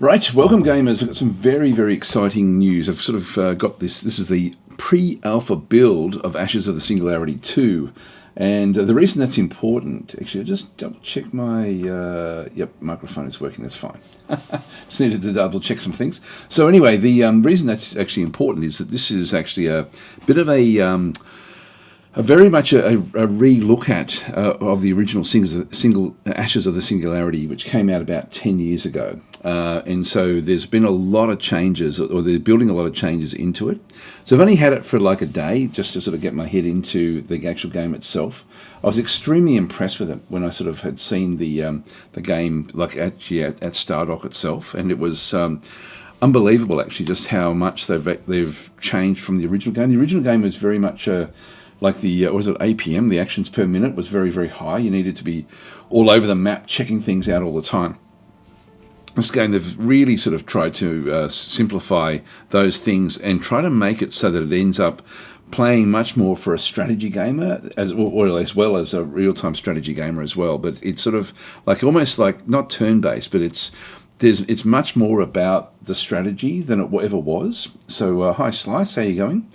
Right, welcome gamers. I've got some very, very exciting news. I've sort of got this. This is the pre-alpha build of Ashes of the Singularity 2. And the reason that's important, actually, I'll just double check my, yep, microphone is working, that's fine. Just needed to double check some things. So anyway, the reason that's actually important is that this is actually a bit of a very much a re-look at of the original Ashes of the Singularity, which came out about 10 years ago. And so there's been a lot of changes, or they're building a lot of changes into it. So I've only had it for like a day, just to sort of get my head into the actual game itself. I was extremely impressed with it when I sort of had seen the game, like actually at Stardock itself, and it was unbelievable actually just how much they've changed from the original game. The original game was very much like the, was it APM, the actions per minute was very, very high. You needed to be all over the map, checking things out all the time. This game, they've really sort of tried to simplify those things and try to make it so that it ends up playing much more for a strategy gamer, as well as a real-time strategy gamer as well. But it's sort of like almost like not turn-based, but it's much more about the strategy than it ever was. So hi Slice, how you going?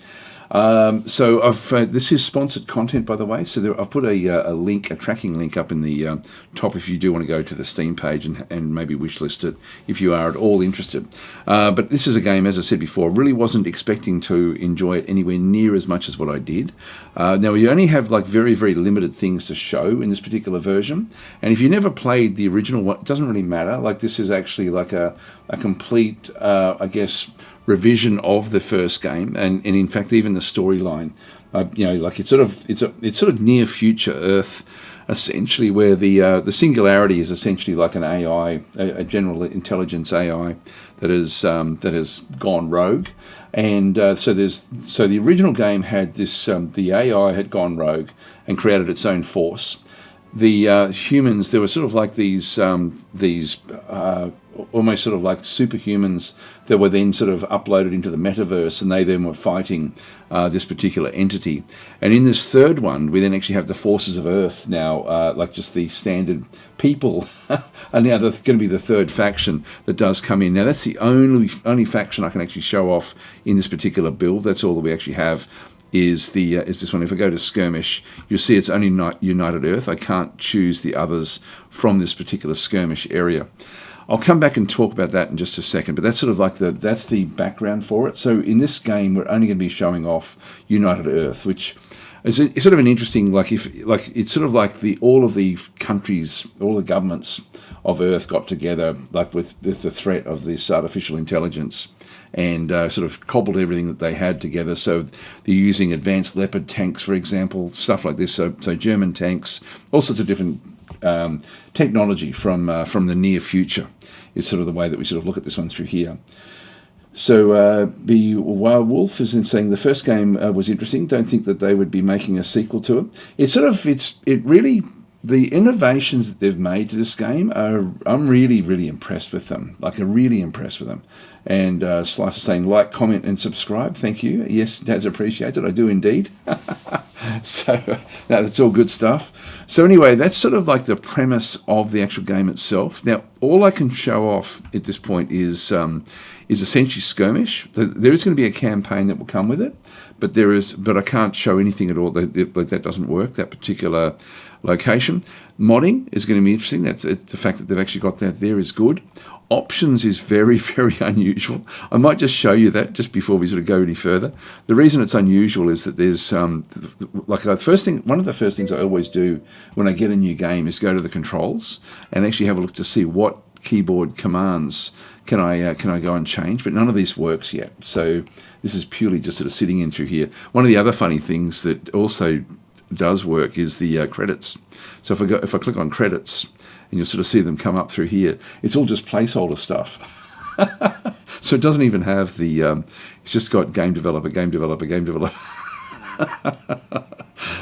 So this is sponsored content, by the way. So I've put a link, a tracking link up in the top if you do want to go to the Steam page and maybe wishlist it if you are at all interested. But this is a game, as I said before, really wasn't expecting to enjoy it anywhere near as much as what I did. Now we only have like very, very limited things to show in this particular version. And if you never played the original one, it doesn't really matter. Like this is actually like a complete, I guess, revision of the first game, and in fact even the storyline, like it's sort of near future Earth, essentially, where the Singularity is essentially like an AI, a general intelligence AI that has gone rogue, and so the original game had this the AI had gone rogue and created its own force. The humans, there were sort of like these almost sort of like superhumans that were then sort of uploaded into the metaverse, and they then were fighting this particular entity. And in this third one, we then actually have the forces of Earth now, like just the standard people, and now they're going to be the third faction that does come in. Now that's the only faction I can actually show off in this particular build. That's all that we actually have. Is this one. If I go to Skirmish, you'll see it's only United Earth. I can't choose the others from this particular Skirmish area. I'll come back and talk about that in just a second, but that's sort of like that's the background for it. So in this game, we're only going to be showing off United Earth, which is sort of an interesting, it's sort of like all of the countries, all the governments of Earth got together, like with the threat of this artificial intelligence, and sort of cobbled everything that they had together. So they're using advanced Leopard tanks, for example, stuff like this. So German tanks, all sorts of different technology from the near future is sort of the way that we sort of look at this one through here. So the Wild Wolf is in saying the first game was interesting. Don't think that they would be making a sequel to it. The innovations that they've made to this game I'm really, really impressed with them. Like, I'm really impressed with them. And Slice is saying, like, comment, and subscribe. Thank you. Yes, Dad's appreciated. I do indeed. So, no, that's all good stuff. So anyway, that's sort of like the premise of the actual game itself. Now, all I can show off at this point is essentially Skirmish. There is going to be a campaign that will come with it, but I can't show anything at all. That doesn't work, that particular location. Modding is going to be interesting. The fact that they've actually got that there is good. Options is very, very unusual. I might just show you that just before we sort of go any further. The reason it's unusual is that there's one of the first things I always do when I get a new game is go to the controls and actually have a look to see what keyboard commands can I go and change. But none of this works yet. So this is purely just sort of sitting in through here. One of the other funny things that also does work is the credits. So if I click on credits, and you'll sort of see them come up through here, it's all just placeholder stuff. So it doesn't even have the it's just got game developer, game developer, game developer.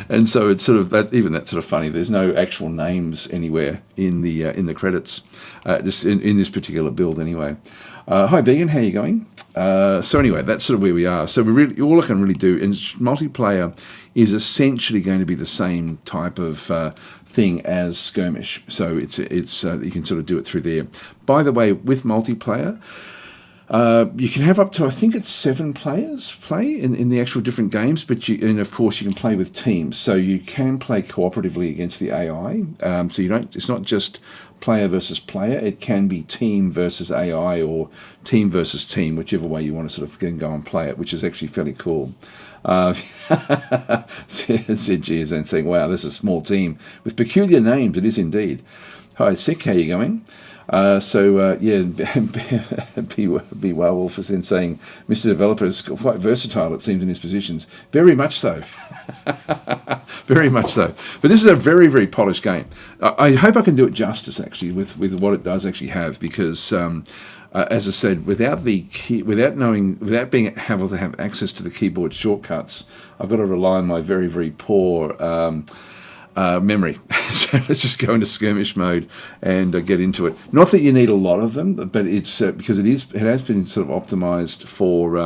And so it's sort of that's sort of funny. There's no actual names anywhere in the credits, just in this particular build anyway. Hi, Began. How you going? So anyway, that's sort of where we are. So we really, all I can really do, and multiplayer is essentially going to be the same type of thing as skirmish. So it's you can sort of do it through there. By the way, with multiplayer, you can have up to, I think it's 7 players play in the actual different games, and of course you can play with teams. So you can play cooperatively against the AI. So you don't. It's not just player versus player. It can be team versus AI or team versus team, whichever way you want to sort of go and play it, which is actually fairly cool. Said GSN saying, "Wow, this is a small team with peculiar names." It is indeed. Hi, Sick. How you going? B. Werewolf is then saying, Mr. Developer is quite versatile, it seems, in his positions. Very much so. Very much so. But this is a very, very polished game. I hope I can do it justice, actually, with what it does actually have, because, as I said, without being able to have access to the keyboard shortcuts, I've got to rely on my very, very poor memory. So let's just go into skirmish mode and get into it. Not that you need a lot of them, but it's because it has been sort of optimized for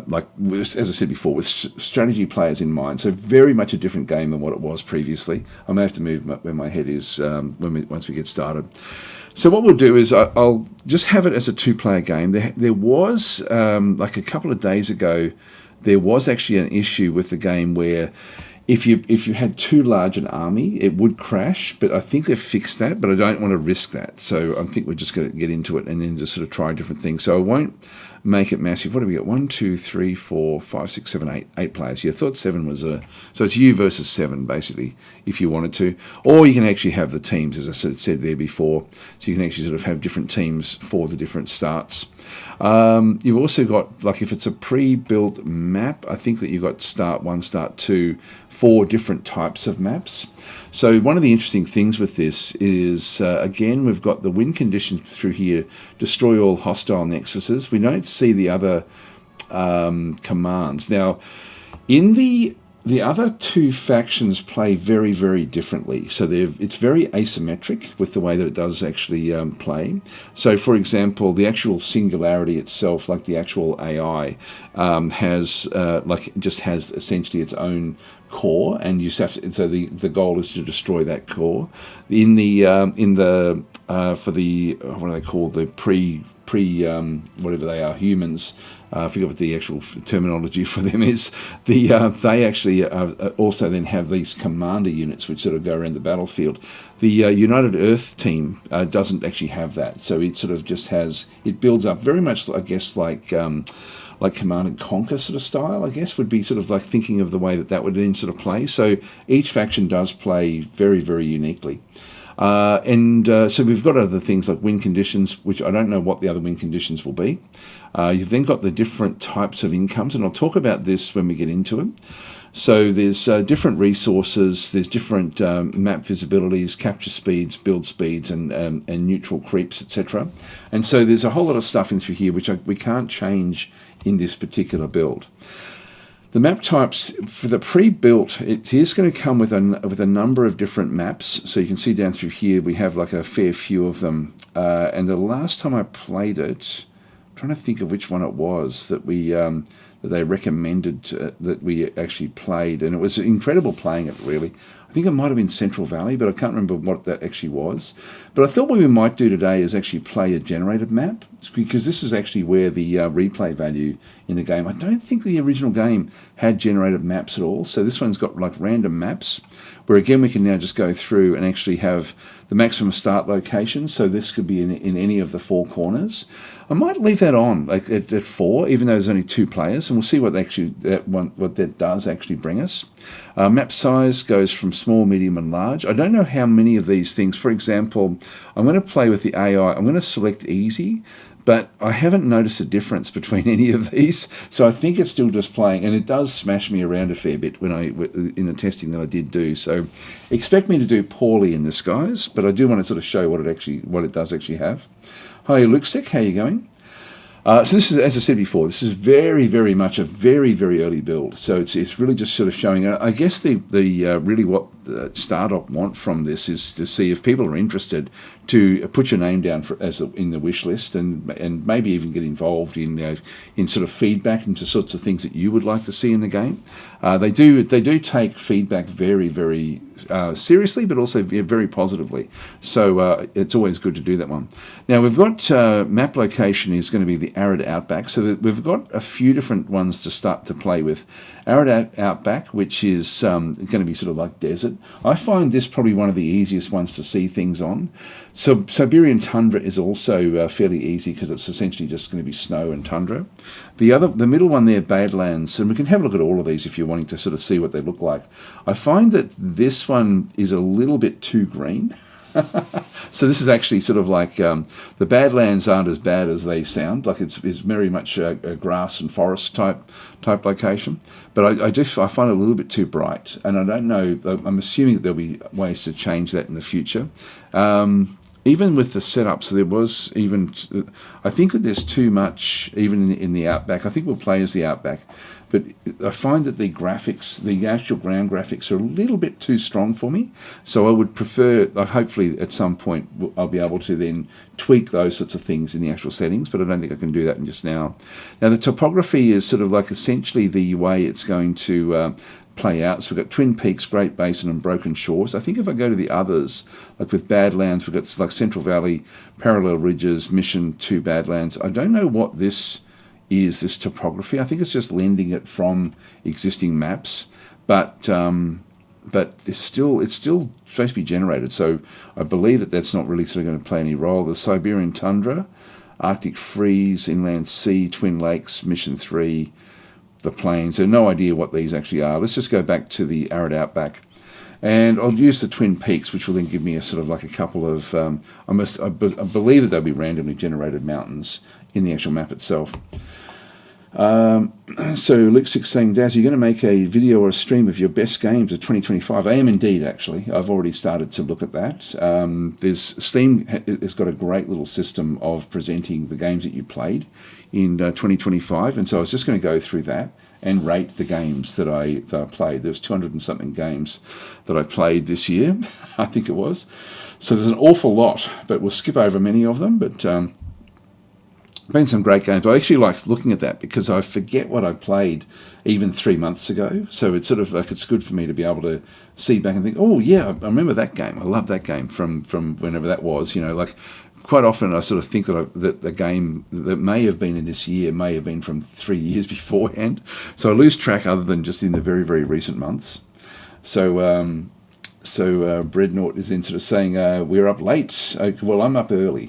like, as I said before, with strategy players in mind. So very much a different game than what it was previously. I may have to move where my head is once we get started. So what we'll do is I'll just have it as a 2-player game. There was like a couple of days ago, there was actually an issue with the game where if you had too large an army, it would crash, but I think they've fixed that, but I don't want to risk that. So I think we're just going to get into it and then just sort of try different things. So I won't make it massive. What do we got? 1, 2, 3, 4, 5, 6, 7, 8 players. Yeah, I thought 7 was so it's you versus 7, basically, if you wanted to. Or you can actually have the teams, as I said there before. So you can actually sort of have different teams for the different starts. You've also got, like, if it's a pre-built map, I think that you've got start 1, start 2, 4 different types of maps. So one of the interesting things with this is, again, we've got the win conditions through here, destroy all hostile nexuses. We don't see the other commands. Now, in the other 2 factions play very, very differently. So it's very asymmetric with the way that it does actually play. So, for example, the actual Singularity itself, like the actual AI, has essentially its own core, and you have to, so the goal is to destroy that core. In the for the what do they call, the pre whatever they are, humans. I forget what the actual terminology for them is. They actually also then have these commander units which sort of go around the battlefield. The United Earth team doesn't actually have that, so it sort of just has, it builds up very much, I guess, like Command and Conquer sort of style, I guess, would be sort of like thinking of the way that would then sort of play. So each faction does play very, very uniquely. So we've got other things like win conditions, which I don't know what the other win conditions will be. You've then got the different types of incomes, and I'll talk about this when we get into it. So there's different resources, there's different map visibilities, capture speeds, build speeds, and neutral creeps, etc. And so there's a whole lot of stuff in through here which we can't change in this particular build. The map types for the pre-built, it is going to come with a number of different maps. So you can see down through here we have like a fair few of them. And the last time I played it, I'm trying to think of which one it was that they recommended that we actually played, and it was incredible playing it, really. I think it might have been Central Valley, but I can't remember what that actually was. But I thought what we might do today is actually play a generated map, because this is actually where the replay value in the game. I don't think the original game had generated maps at all, so this one's got like random maps, where again we can now just go through and actually have the maximum start location. So this could be in any of the 4 corners. I might leave that on like at 4, even though there's only 2 players, and we'll see what that does actually bring us. Map size goes from small, medium, and large. I don't know how many of these things. For example, I'm going to play with the AI. I'm going to select easy, but I haven't noticed a difference between any of these, so I think it's still just playing, and it does smash me around a fair bit in the testing that I did do. So expect me to do poorly in this, guys, but I do want to sort of show what it does actually have. Hi, Luxic, how you going? So this is, as I said before, this is very, very much a very, very early build. So it's really just sort of showing. I guess the really what the startup want from this is to see if people are interested to put your name down in the wish list, and maybe even get involved in sort of feedback into sorts of things that you would like to see in the game. They do take feedback very, very seriously, but also very positively. So it's always good to do that one. Now we've got map location is going to be the arid outback. So we've got a few different ones to start to play with. Arid outback, which is going to be sort of like desert. I find this probably one of the easiest ones to see things on. So Siberian tundra is also fairly easy because it's essentially just going to be snow and tundra. The middle one there, Badlands, and we can have a look at all of these if you're wanting to sort of see what they look like. I find that this one is a little bit too green. So this is actually sort of like the Badlands aren't as bad as they sound. Like it's very much a grass and forest type location. But I find it a little bit too bright, and I don't know. I'm assuming that there'll be ways to change that in the future. Even with the setup, so there was even. I think that there's too much even in the Outback. I think we'll play as the Outback. But I find that the graphics, the actual ground graphics, are a little bit too strong for me. So I would prefer, hopefully at some point, I'll be able to then tweak those sorts of things in the actual settings, but I don't think I can do that just now. Now, the topography is sort of like essentially the way it's going to play out. So we've got Twin Peaks, Great Basin, and Broken Shores. I think if I go to the others, like with Badlands, we've got like Central Valley, Parallel Ridges, Mission to Badlands. I don't know what this is topography. I think it's just lending it from existing maps, but it's still supposed to be generated. So I believe that that's not really sort of going to play any role. The Siberian tundra, Arctic freeze, inland sea, Twin Lakes, Mission 3, the plains. I have no idea what these actually are. Let's just go back to the arid outback. And I'll use the Twin Peaks, which will then give me a sort of like a couple of, I believe that they'll be randomly generated mountains in the actual map itself. So Luke 6 saying, Daz, you're going to make a video or a stream of your best games of 2025. I am indeed, actually. I've already started to look at that. Steam has got a great little system of presenting the games that you played in 2025, and so I was just going to go through that and rate the games that I played. There was 200 and something games that I played this year, I think it was. So there's an awful lot, but we'll skip over many of them. But been some great games. I actually liked looking at that because I forget what I played even 3 months ago. So it's sort of like it's good for me to be able to see back and think, oh yeah, I remember that game. I love that game from whenever that was. You know, like quite often I sort of think that the game that may have been in this year may have been from 3 years beforehand. So I lose track other than just in the very, very recent months. So Breadnought is then sort of saying, we're up late. Well, I'm up early.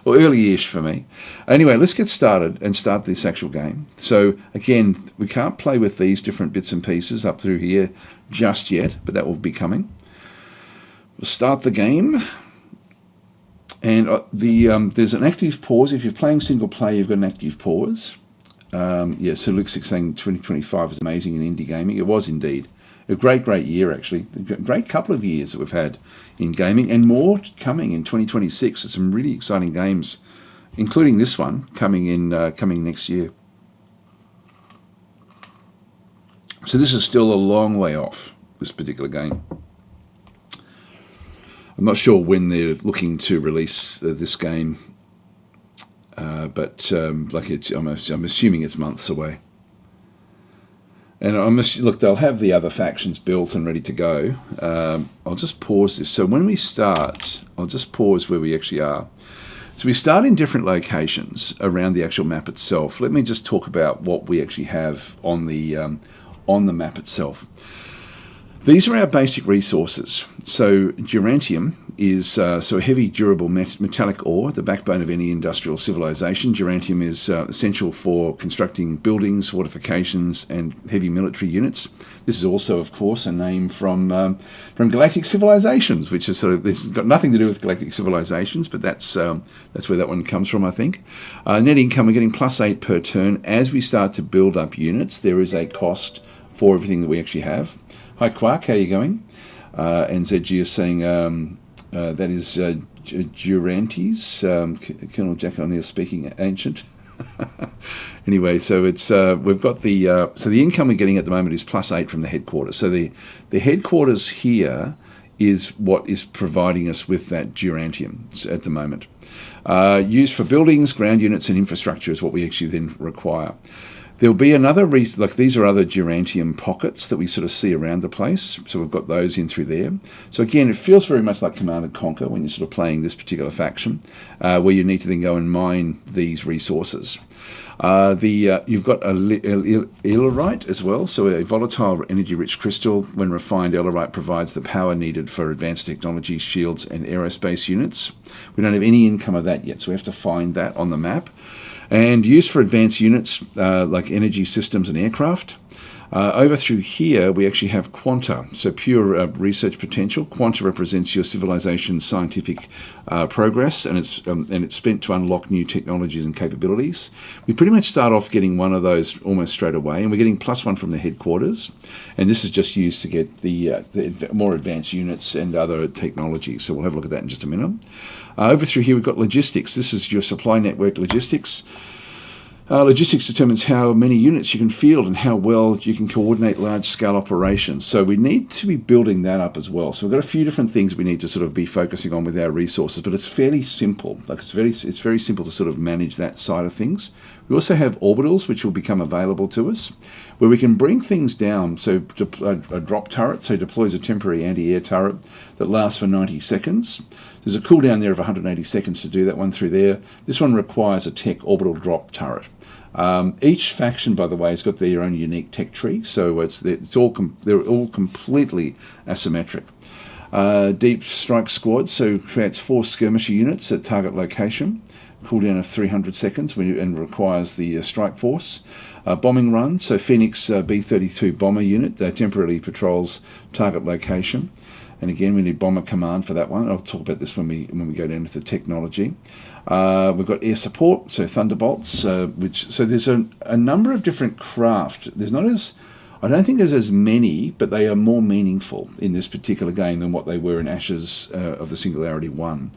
Well, early-ish for me. Anyway, let's get started and start this actual game. So, again, we can't play with these different bits and pieces up through here just yet, but that will be coming. We'll start the game. And there's an active pause. If you're playing single player, you've got an active pause. So Luke 6 saying 2025 is amazing in indie gaming. It was indeed. A great year, actually. A great couple of years that we've had in gaming, and more coming in 2026. There's some really exciting games, including this one, coming next year. So this is still a long way off, this particular game. I'm not sure when they're looking to release this game, but I'm assuming it's months away. And look, they'll have the other factions built and ready to go. I'll just pause this. So when we start, I'll just pause where we actually are. So we start in different locations around the actual map itself. Let me just talk about what we actually have on the map itself. These are our basic resources. So Durantium is a heavy, durable metallic ore, the backbone of any industrial civilization. Durantium is essential for constructing buildings, fortifications, and heavy military units. This is also, of course, a name from Galactic Civilizations, which is this has got nothing to do with Galactic Civilizations, but that's where that one comes from, I think. Net income, we're getting +8 per turn. As we start to build up units, there is a cost for everything that we actually have. Hi Quark, how are you going? And ZG is saying that is Durantes. Colonel Jack O'Neill speaking ancient. Anyway, so it's we've got the income we're getting at the moment is +8 from the headquarters. So the headquarters here is what is providing us with that durantium at the moment. Used for buildings, ground units, and infrastructure is what we actually then require. There'll be another reason, like these are other durantium pockets that we sort of see around the place. So we've got those in through there. So again, it feels very much like Command & Conquer when you're sort of playing this particular faction, where you need to then go and mine these resources. You've got a Ellerite as well, so a volatile energy-rich crystal. When refined, Ellerite provides the power needed for advanced technology, shields, and aerospace units. We don't have any income of that yet, so we have to find that on the map. And used for advanced units like energy systems and aircraft. Over through here, we actually have Quanta, so pure research potential. Quanta represents your civilization's scientific progress, and it's spent to unlock new technologies and capabilities. We pretty much start off getting one of those almost straight away, and we're getting +1 from the headquarters. And this is just used to get the more advanced units and other technologies. So we'll have a look at that in just a minute. Over through here, we've got logistics. This is your supply network logistics. Logistics determines how many units you can field and how well you can coordinate large-scale operations. So we need to be building that up as well. So we've got a few different things we need to sort of be focusing on with our resources, but it's fairly simple. Like it's very simple to sort of manage that side of things. We also have orbitals, which will become available to us, where we can bring things down. So a drop turret, so deploys a temporary anti-air turret that lasts for 90 seconds. There's a cooldown there of 180 seconds to do that one through there. This one requires a tech orbital drop turret. Each faction, by the way, has got their own unique tech tree, so they're all completely asymmetric. Deep strike squad, so creates 4 skirmisher units at target location. Cooldown of 300 seconds and requires the strike force. Bombing run, so Phoenix B-32 bomber unit temporarily patrols target location. And again, we need bomber command for that one. I'll talk about this when we go down to the technology. We've got air support, so thunderbolts. So there's a number of different craft. I don't think there's as many, but they are more meaningful in this particular game than what they were in Ashes of the Singularity 1.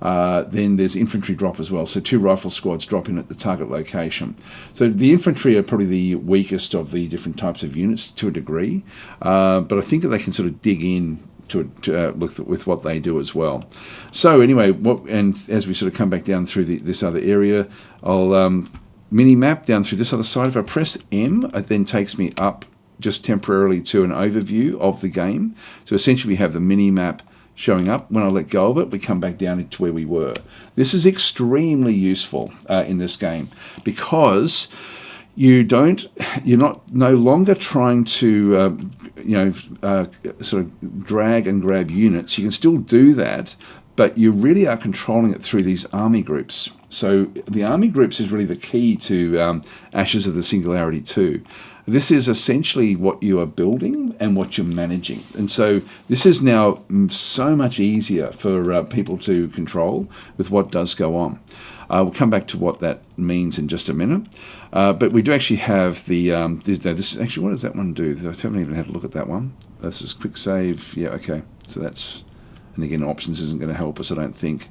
Then there's infantry drop as well, so 2 rifle squads drop in at the target location. So the infantry are probably the weakest of the different types of units to a degree, but I think that they can sort of dig in to with what they do as well. So anyway, and as we sort of come back down through this other area, I'll mini map down through this other side. If I press M, it then takes me up just temporarily to an overview of the game. So essentially we have the mini map showing up. When I let go of it, we come back down to where we were. This is extremely useful in this game because you're no longer trying to sort of drag and grab units. You can still do that, but you really are controlling it through these army groups. So the army groups is really the key to Ashes of the Singularity 2. This is essentially what you are building and what you're managing. And so this is now so much easier for people to control with what does go on. We'll come back to what that means in just a minute. But we do actually have the... this actually, what does that one do? I haven't even had a look at that one. This is quick save. Yeah, okay. So that's... And again, options isn't going to help us, I don't think.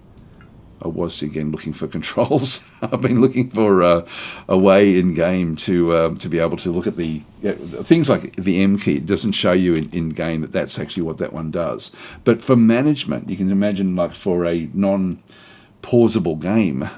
I was, again, looking for controls. I've been looking for a way in-game to be able to look at the... things like the M key. It doesn't show you in-game that that's actually what that one does. But for management, you can imagine, like, for a non-pausable game,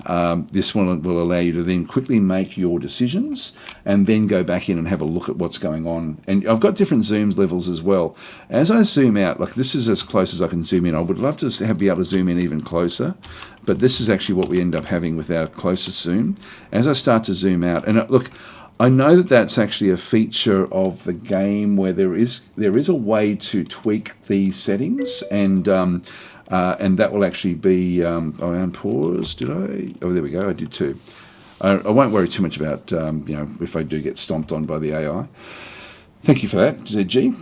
this one will allow you to then quickly make your decisions and then go back in and have a look at what's going on. And I've got different zoom levels as well. As I zoom out, like this is as close as I can zoom in. I would love to be able to zoom in even closer, but this is actually what we end up having with our closest zoom. As I start to zoom out, and look, I know that that's actually a feature of the game where there is a way to tweak the settings, and that will actually be... I unpaused, did I? Oh, there we go, I did too. I won't worry too much about, if I do get stomped on by the AI. Thank you for that, ZG.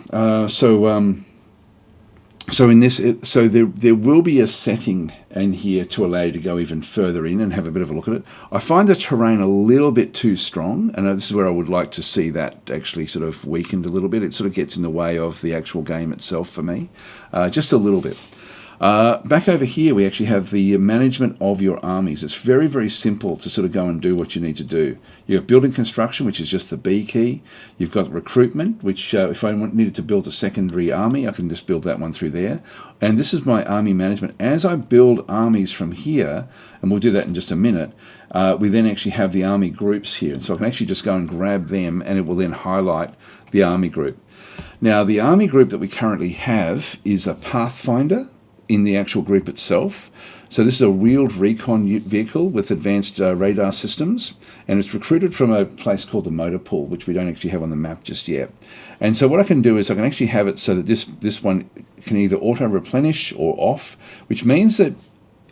So in this, there will be a setting in here to allow you to go even further in and have a bit of a look at it. I find the terrain a little bit too strong, and this is where I would like to see that actually sort of weakened a little bit. It sort of gets in the way of the actual game itself for me, just a little bit. Back over here, we actually have the management of your armies. It's very, very simple to sort of go and do what you need to do. You've got building construction, which is just the B key. You've got recruitment, which if I needed to build a secondary army, I can just build that one through there. And this is my army management. As I build armies from here, and we'll do that in just a minute, we then actually have the army groups here. And so I can actually just go and grab them, and it will then highlight the army group. Now, the army group that we currently have is a Pathfinder in the actual group itself. So this is a wheeled recon vehicle with advanced radar systems, and it's recruited from a place called the Motor Pool, which we don't actually have on the map just yet. And so what I can do is I can actually have it so that this one can either auto-replenish or off, which means that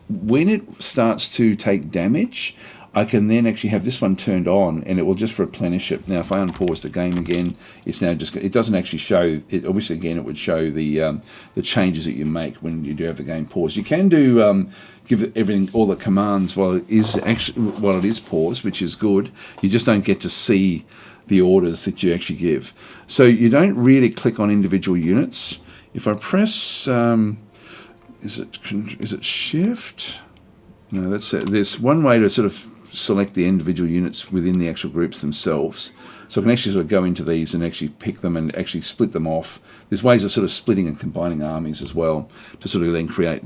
when it starts to take damage, I can then actually have this one turned on, and it will just replenish it. Now, if I unpause the game again, it's now just, it doesn't actually show it. Obviously, again, it would show the changes that you make when you do have the game paused. You can do give it everything, all the commands while it is paused, which is good. You just don't get to see the orders that you actually give. So you don't really click on individual units. If I press, is it Shift? No, that's it. There's one way to sort of select the individual units within the actual groups themselves. So I can actually sort of go into these and actually pick them and actually split them off. There's ways of sort of splitting and combining armies as well to sort of then create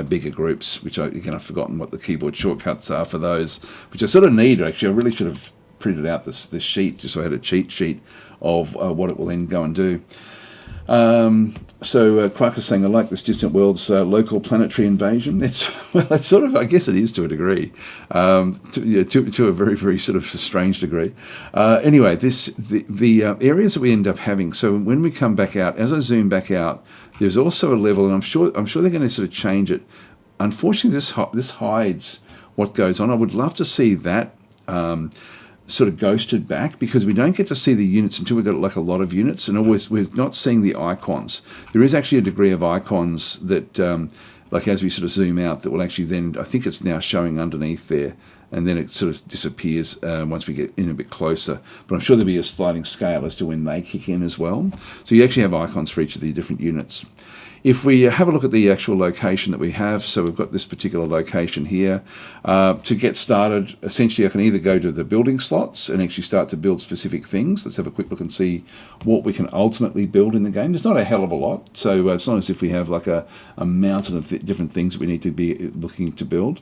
bigger groups, which I've forgotten what the keyboard shortcuts are for those, which I sort of need. Actually, I really should have printed out this sheet just so I had a cheat sheet of what it will then go and do. So Quark is saying, I like this Distant Worlds local planetary invasion. It's sort of, I guess it is to a degree, to a very, very sort of strange degree. Anyway, the areas that we end up having. So when we come back out, as I zoom back out, there's also a level, and I'm sure they're going to sort of change it. Unfortunately, this hides what goes on. I would love to see that sort of ghosted back, because we don't get to see the units until we've got like a lot of units, and always we're not seeing the icons. There is actually a degree of icons that like as we sort of zoom out, that will actually then, I think it's now showing underneath there, and then it sort of disappears once we get in a bit closer. But I'm sure there'll be a sliding scale as to when they kick in as well. So you actually have icons for each of the different units. If we have a look at the actual location that we have, so we've got this particular location here. To get started, essentially I can either go to the building slots and actually start to build specific things. Let's have a quick look and see what we can ultimately build in the game. There's not a hell of a lot, so it's not as if we have like a mountain of different things that we need to be looking to build.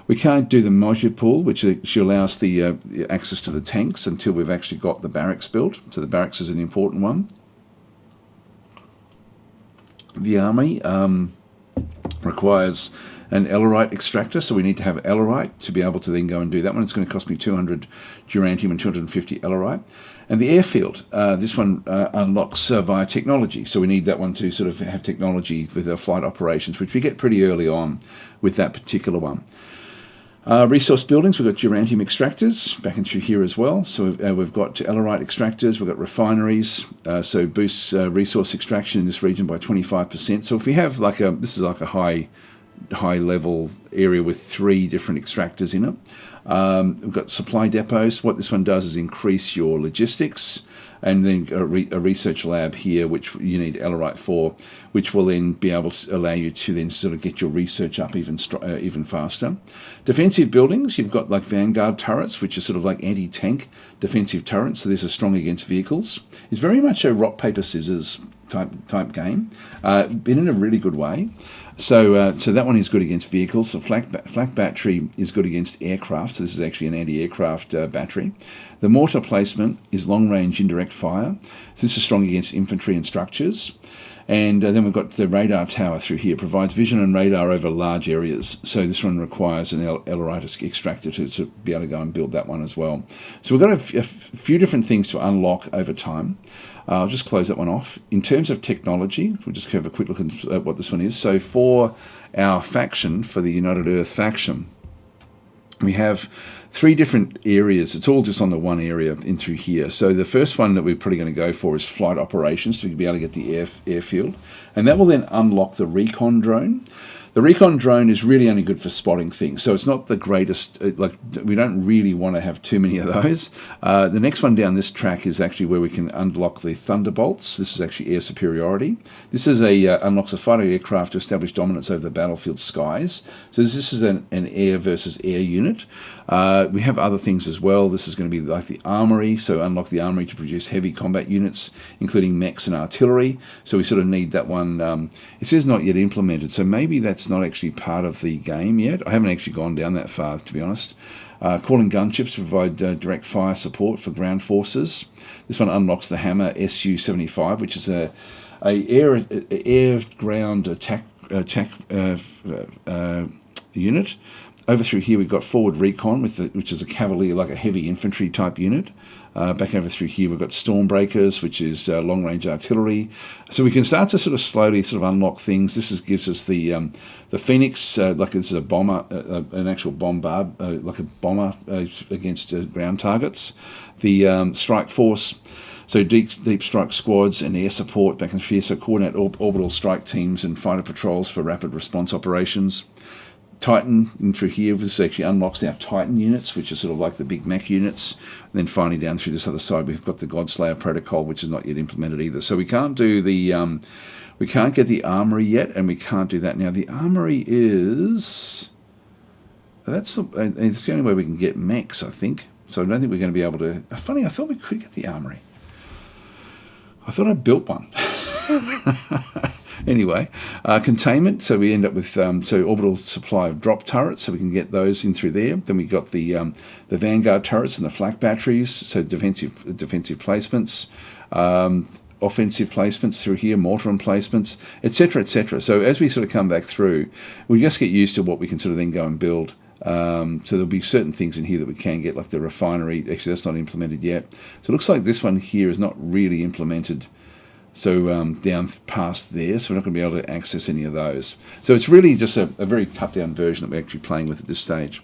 We can't do the motor pool, which allows the access to the tanks until we've actually got the barracks built. So the barracks is an important one. The army requires an Ellerite extractor, so we need to have Ellerite to be able to then go and do that one. It's going to cost me 200 Durantium and 250 Ellerite. And the airfield, this one unlocks via technology, so we need that one to sort of have technology with our flight operations, which we get pretty early on with that particular one. Resource buildings, we've got Durantium extractors back and through here as well. So we've got Ellerite extractors, we've got refineries, so boosts resource extraction in this region by 25%. So if we have like this is like a high level area with 3 different extractors in it. We've got supply depots. What this one does is increase your logistics, and then a research lab here, which you need Ellerite for, which will then be able to allow you to then sort of get your research up even faster. Defensive buildings, you've got like Vanguard turrets, which are sort of like anti-tank defensive turrets, so this is strong against vehicles. It's very much a rock, paper, scissors type game, but in a really good way. So that one is good against vehicles. So flak battery is good against aircraft. So this is actually an anti-aircraft battery. The mortar placement is long-range indirect fire. So this is strong against infantry and structures. And then we've got the radar tower through here. Provides vision and radar over large areas. So this one requires an Ellerite extractor to be able to go and build that one as well. So we've got a few different things to unlock over time. I'll just close that one off. In terms of technology, we'll just have a quick look at what this one is. So for our faction, for the United Earth faction, we have 3 different areas. It's all just on the one area in through here. So the first one that we're probably going to go for is flight operations to be able to get the airfield. And that will then unlock the recon drone. The recon drone is really only good for spotting things, so it's not the greatest. Like, we don't really want to have too many of those. The next one down this track is actually where we can unlock the Thunderbolts. This is actually air superiority. This is unlocks a fighter aircraft to establish dominance over the battlefield skies. So this is an air versus air unit. We have other things as well. This is going to be like the armory, so unlock the armory to produce heavy combat units, including mechs and artillery. So we sort of need that one. It says not yet implemented, so maybe that's not actually part of the game yet. I haven't actually gone down that far, to be honest. Calling gunships to provide direct fire support for ground forces. This one unlocks the Hammer Su-75, which is a air-ground attack unit. Over through here we've got forward recon, which is a cavalier, like a heavy infantry type unit. Back over through here we've got Stormbreakers, which is long-range artillery. So we can start to sort of slowly sort of unlock things. This gives us the Phoenix, like this is a bomber, an actual bombard, like a bomber against ground targets. The Strike Force, so deep strike squads and air support back and forth, so coordinate orbital strike teams and fighter patrols for rapid response operations. Titan in through here, this actually unlocks our Titan units, which are sort of like the big mech units. And then finally down through this other side, we've got the Godslayer protocol, which is not yet implemented either. So we can't do the, we can't get the armory yet, and we can't do that. Now the armory is, it's the only way we can get mechs, I think. So I don't think we're going to be able to. Funny, I thought we could get the armory. I thought I built one. Anyway, containment, so we end up with so orbital supply of drop turrets, so we can get those in through there. Then we got the Vanguard turrets and the flak batteries, so defensive placements, offensive placements through here, mortar emplacements, etc., etc. So as we sort of come back through, we just get used to what we can sort of then go and build. So there'll be certain things in here that we can get, like the refinery. Actually, that's not implemented yet. So it looks like this one here is not really implemented. So down past there, so we're not going to be able to access any of those. So it's really just a very cut down version that we're actually playing with at this stage.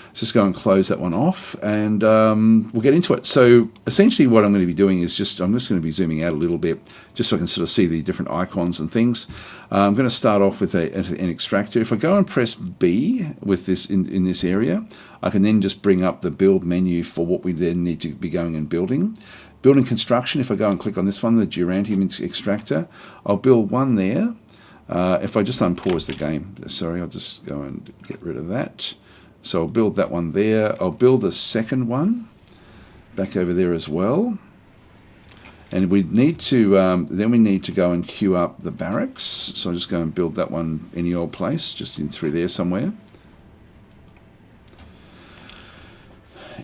Let's just go and close that one off, and we'll get into it. So essentially what I'm going to be doing is I'm just going to be zooming out a little bit, just so I can sort of see the different icons and things. I'm going to start off with an extractor. If I go and press B with this in this area, I can then just bring up the build menu for what we then need to be going and building. Building construction, if I go and click on this one, the Durantium extractor, I'll build one there. If I just unpause the game, sorry, I'll just go and get rid of that. So I'll build that one there. I'll build a second one back over there as well. And we need to, then we need to go and queue up the barracks. So I'll just go and build that one any old place, just in through there somewhere.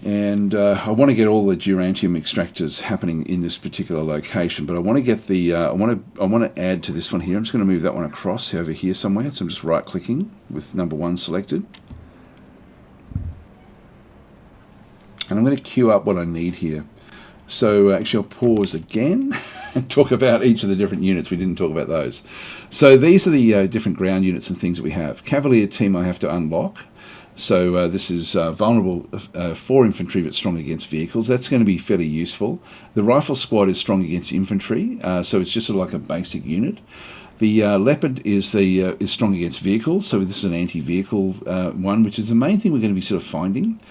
And I want to get all the Durantium extractors happening in this particular location, but I want to get the I want to add to this one here. I'm just going to move that one across over here somewhere. So I'm just right clicking with number 1 selected, and I'm going to queue up what I need here. So actually I'll pause again and talk about each of the different units. We didn't talk about those. So these are the different ground units and things that we have. Cavalier team I have to unlock. So this is vulnerable for infantry but strong against vehicles. That's going to be fairly useful. The rifle squad is strong against infantry, so it's just sort of like a basic unit. The Leopard is strong against vehicles, so this is an anti-vehicle one, which is the main thing we're going to be sort of finding.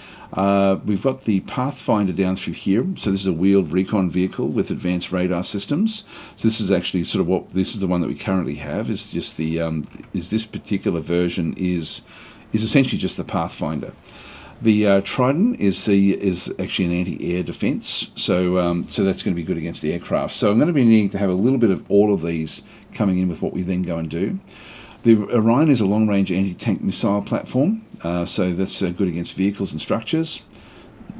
We've got the Pathfinder down through here, so this is a wheeled recon vehicle with advanced radar systems. So this is actually sort of this is the one that we currently have. Is just the this particular version is essentially just the Pathfinder. The Trident is actually an anti-air defense, so that's going to be good against aircraft. So I'm going to be needing to have a little bit of all of these coming in with what we then go and do. The Orion is a long-range anti-tank missile platform, so that's good against vehicles and structures.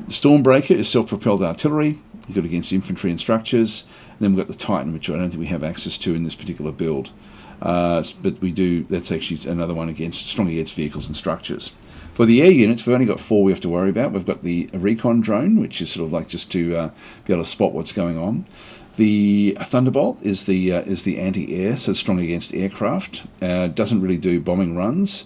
The Stormbreaker is self-propelled artillery, good against infantry and structures. And then we've got the Titan, which I don't think we have access to in this particular build. But we do, that's actually another one strong against vehicles and structures. For the air units, we've only got 4 we have to worry about. We've got the recon drone, which is sort of like just to be able to spot what's going on. The Thunderbolt is the anti-air, so it's strong against aircraft. Doesn't really do bombing runs.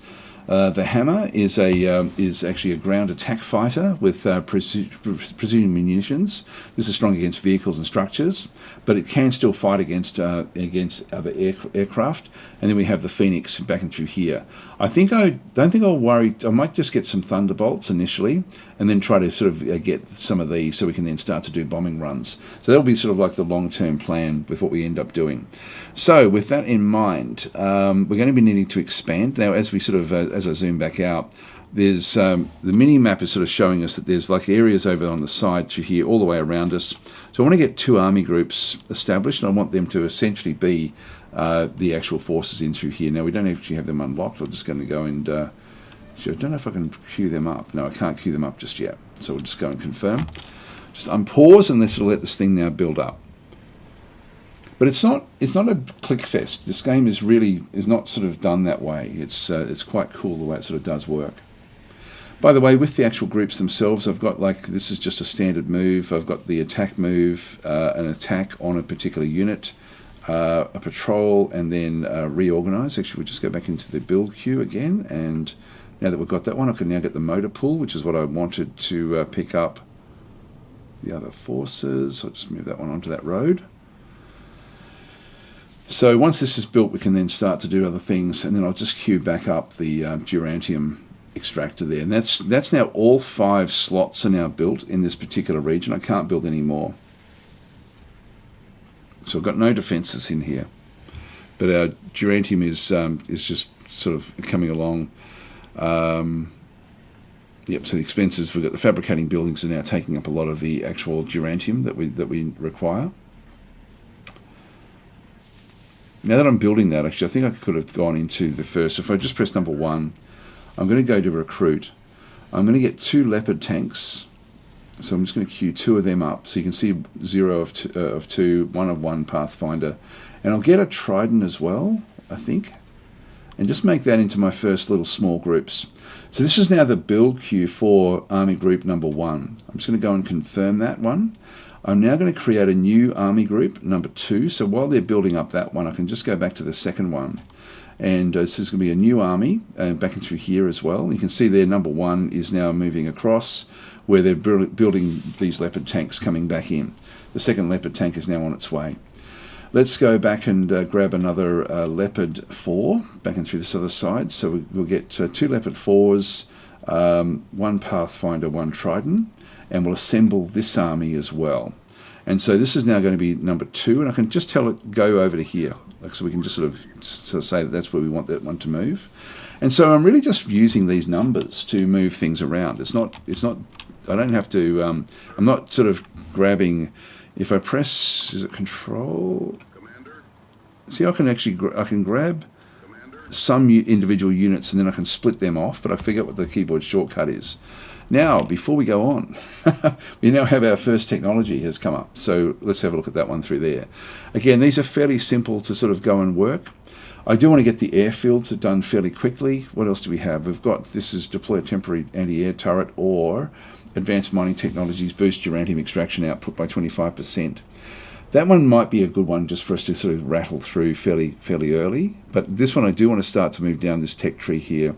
The Hammer is actually a ground attack fighter with precision munitions. This is strong against vehicles and structures, but it can still fight against other aircraft. And then we have the Phoenix back and through here. I don't think I'll worry. I might just get some Thunderbolts initially, and then try to sort of get some of these so we can then start to do bombing runs. So that'll be sort of like the long-term plan with what we end up doing. So with that in mind, we're going to be needing to expand. Now, as we sort of, as I zoom back out, there's the mini-map is sort of showing us that there's like areas over on the side to here all the way around us. So I want to get 2 army groups established, and I want them to essentially be the actual forces in through here. Now, we don't actually have them unlocked. I'm just going to go and... I don't know if I can queue them up. No, I can't queue them up just yet. So we'll just go and confirm. Just unpause, and this will let this thing now build up. But it's not a click fest. This game is not sort of done that way. It's quite cool the way it sort of does work. By the way, with the actual groups themselves, I've got this is just a standard move. I've got the attack move, an attack on a particular unit, a patrol, and then reorganize. Actually, we'll just go back into the build queue again, and now that we've got that one, I can now get the motor pool, which is what I wanted to pick up the other forces. I'll just move that one onto that road. So once this is built, we can then start to do other things, and then I'll just queue back up the Durantium extractor there. And that's now all 5 slots are now built in this particular region. I can't build any more. So I've got no defences in here. But our Durantium is just sort of coming along. Yep, so the expenses, we've got the fabricating buildings are now taking up a lot of the actual Durantium that we require. Now that I'm building that, actually, I think I could have gone into the first. If I just press number 1, I'm going to go to recruit. I'm going to get 2 Leopard tanks. So I'm just going to queue 2 of them up. So you can see 0 of 2, 1 of 1 Pathfinder. And I'll get a Trident as well, I think. And just make that into my first little small groups. So this is now the build queue for Army Group number 1. I'm just going to go and confirm that one. I'm now going to create a new Army Group number 2. So while they're building up that one, I can just go back to the second one. And this is going to be a new army back in through here as well. You can see there number 1 is now moving across where they're building these Leopard tanks coming back in. The second Leopard tank is now on its way. Let's go back and grab another Leopard 4 back in through this other side. So we'll get 2 Leopard 4s, 1 Pathfinder, 1 Trident, and we'll assemble this army as well. And so this is now going to be number 2, and I can just tell it go over to here. So we can just sort of say that that's where we want that one to move. And so I'm really just using these numbers to move things around. It's not, I don't have to, I'm not sort of grabbing, if I press, is it control? Commander. See, I can grab some individual units and then I can split them off, but I forget what the keyboard shortcut is. Now, before we go on, we now have our first technology has come up. So let's have a look at that one through there. Again, these are fairly simple to sort of go and work. I do want to get the airfields done fairly quickly. What else do we have? We've got, this is deploy a temporary anti-air turret or advanced mining technologies, boost uranium extraction output by 25%. That one might be a good one just for us to sort of rattle through fairly early. But this one I do want to start to move down this tech tree here.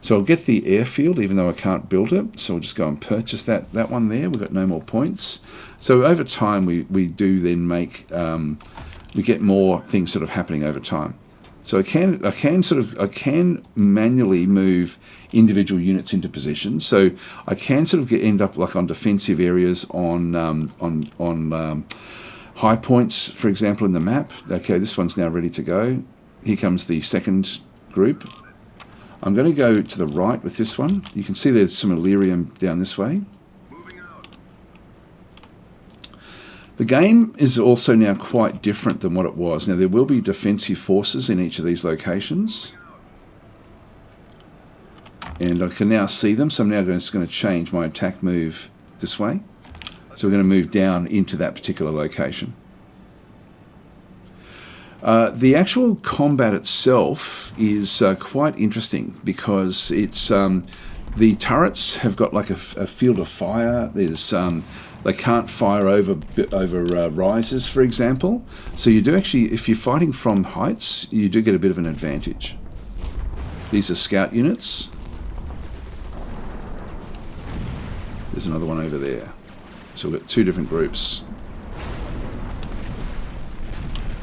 So I'll get the airfield, even though I can't build it. So I'll just go and purchase that one there. We've got no more points. So over time, we do then make, we get more things sort of happening over time. So I can manually move individual units into position. So I can sort of end up like on defensive areas on high points, for example, in the map. Okay, this one's now ready to go. Here comes the second group. I'm going to go to the right with this one. You can see there's some Illyrium down this way. Moving out. The game is also now quite different than what it was. Now there will be defensive forces in each of these locations. And I can now see them, so I'm now just going to change my attack move this way. So we're going to move down into that particular location. The actual combat itself is quite interesting because it's the turrets have got like a field of fire. There's they can't fire over rises, for example. So you do actually, if you're fighting from heights, you do get a bit of an advantage. These are scout units. There's another one over there. So we've got two different groups.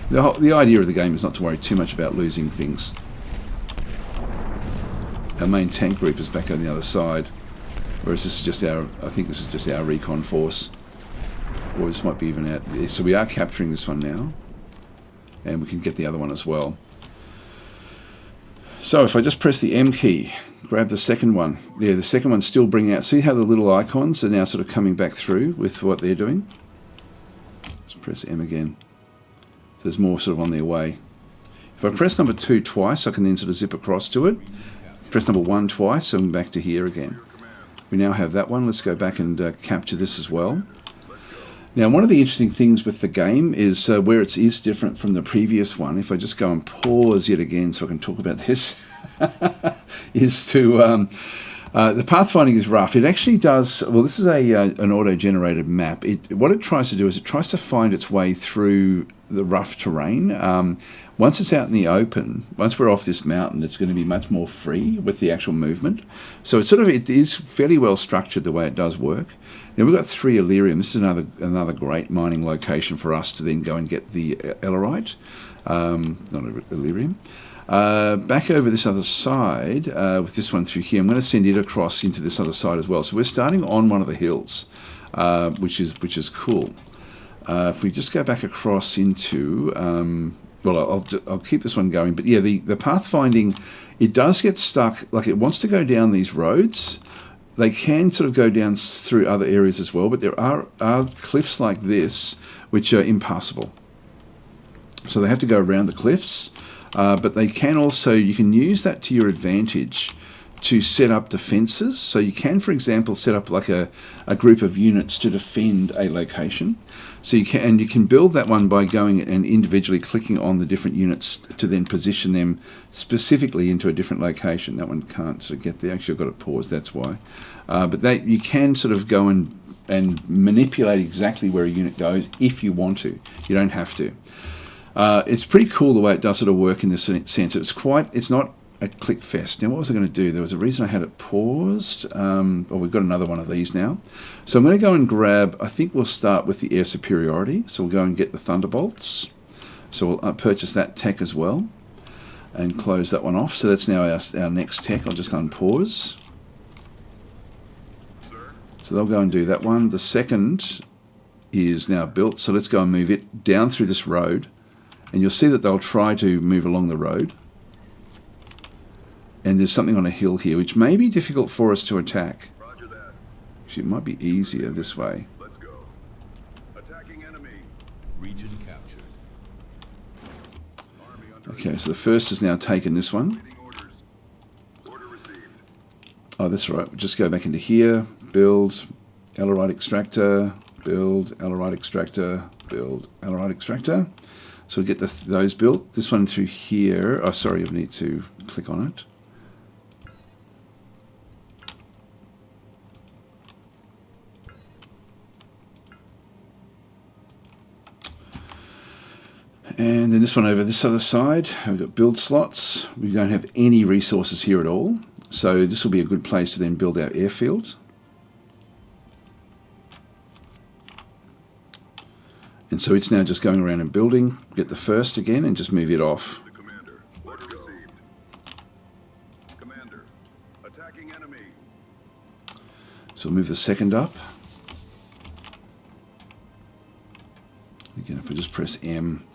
The idea of the game is not to worry too much about losing things. Our main tank group is back on the other side, whereas this is just our, I think this is just our recon force. Or this might be even out there. So we are capturing this one now, and we can get the other one as well. So if I just press the M key, grab the second one. Yeah, the second one's still bringing out. See how the little icons are now sort of coming back through with what they're doing? Just press M again. So there's more sort of on their way. If I press number 2 twice, I can then sort of zip across to it. Press number 1 twice, and I'm back to here again. We now have that one. Let's go back and capture this as well. Now, one of the interesting things with the game is where it is different from the previous one. If I just go and pause yet again so I can talk about this, is to the pathfinding is rough. It actually does, well, this is an auto-generated map. What it tries to do is it tries to find its way through the rough terrain. Once it's out in the open, once we're off this mountain, it's going to be much more free with the actual movement. So it's it is fairly well structured the way it does work. Now we've got 3 Illyrium. This is another great mining location for us to then go and get the Ellerite, not Illyrium. Back over this other side, with this one through here, I'm going to send it across into this other side as well. So we're starting on one of the hills, which is cool. If we just go back across into, well, I'll keep this one going, but yeah, the pathfinding, it does get stuck, like it wants to go down these roads. They can sort of go down through other areas as well, but there are cliffs like this which are impassable. So they have to go around the cliffs, but they can also, you can use that to your advantage to set up defenses. So you can, for example, set up like a group of units to defend a location. So you can build that one by going and individually clicking on the different units to then position them specifically into a different location. That one can't sort of get there. Actually, I've got it paused, that's why. But you can sort of go and manipulate exactly where a unit goes if you want to. You don't have to. It's pretty cool the way it does sort of work in this sense. It's not a click fest. Now, what was I going to do? There was a reason I had it paused. We've got another one of these now. So I'm going to go and grab, I think we'll start with the air superiority. So we'll go and get the Thunderbolts. So we'll purchase that tech as well and close that one off. So that's now our next tech. I'll just unpause. So they'll go and do that one. The second is now built. So let's go and move it down through this road. And you'll see that they'll try to move along the road. And there's something on a hill here which may be difficult for us to attack. Roger that. Actually, it might be easier this way. Let's go. Attacking enemy. Region captured. Army under Okay, so the first has now taken this one. awaiting orders. Order received. Oh, that's right. We'll just go back into here. Build Ellerite extractor. Build Ellerite extractor. Build Ellerite extractor. So we'll get those built. This one through here. Oh, sorry, you need to click on it. And then this one over this other side, we've got build slots. We don't have any resources here at all. So this will be a good place to then build our airfield. And so it's now just going around and building. Get the first again and just move it off. The commander. Order received. Commander. Attacking enemy. So we'll move the second up. Again, if we just press M,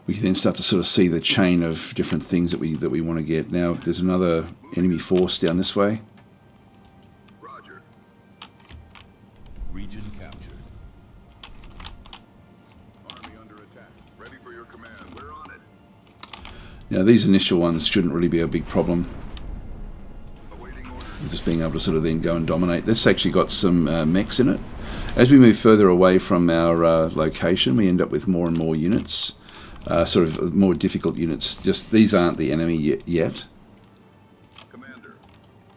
we can then start to sort of see the chain of different things that we want to get. Now, there's another enemy force down this way. Roger. Region captured. Army under attack. Ready for your command. We're on it. Now, these initial ones shouldn't really be a big problem. Awaiting orders. Just being able to sort of then go and dominate. This actually got some mechs in it. As we move further away from our location, we end up with more and more units. Sort of more difficult units. Just these aren't the enemy yet. Commander.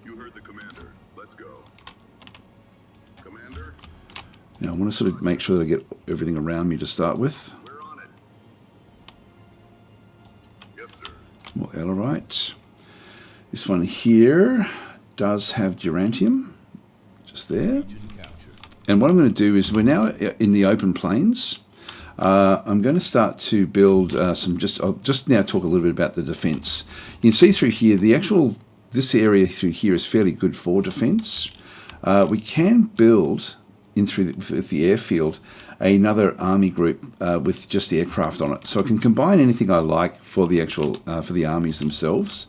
You heard the commander. Let's go. Commander. Now I want to sort of make sure that I get everything around me to start with. We're on it. Yes, sir. More Ellerite. This one here does have Durantium, just there. Region captured. And what I'm going to do is, we're now in the open plains. I'm going to start to build I'll just now talk a little bit about the defense. You can see through here, this area through here is fairly good for defense. We can build in through the airfield another army group with just the aircraft on it. So I can combine anything I like for the actual for the armies themselves.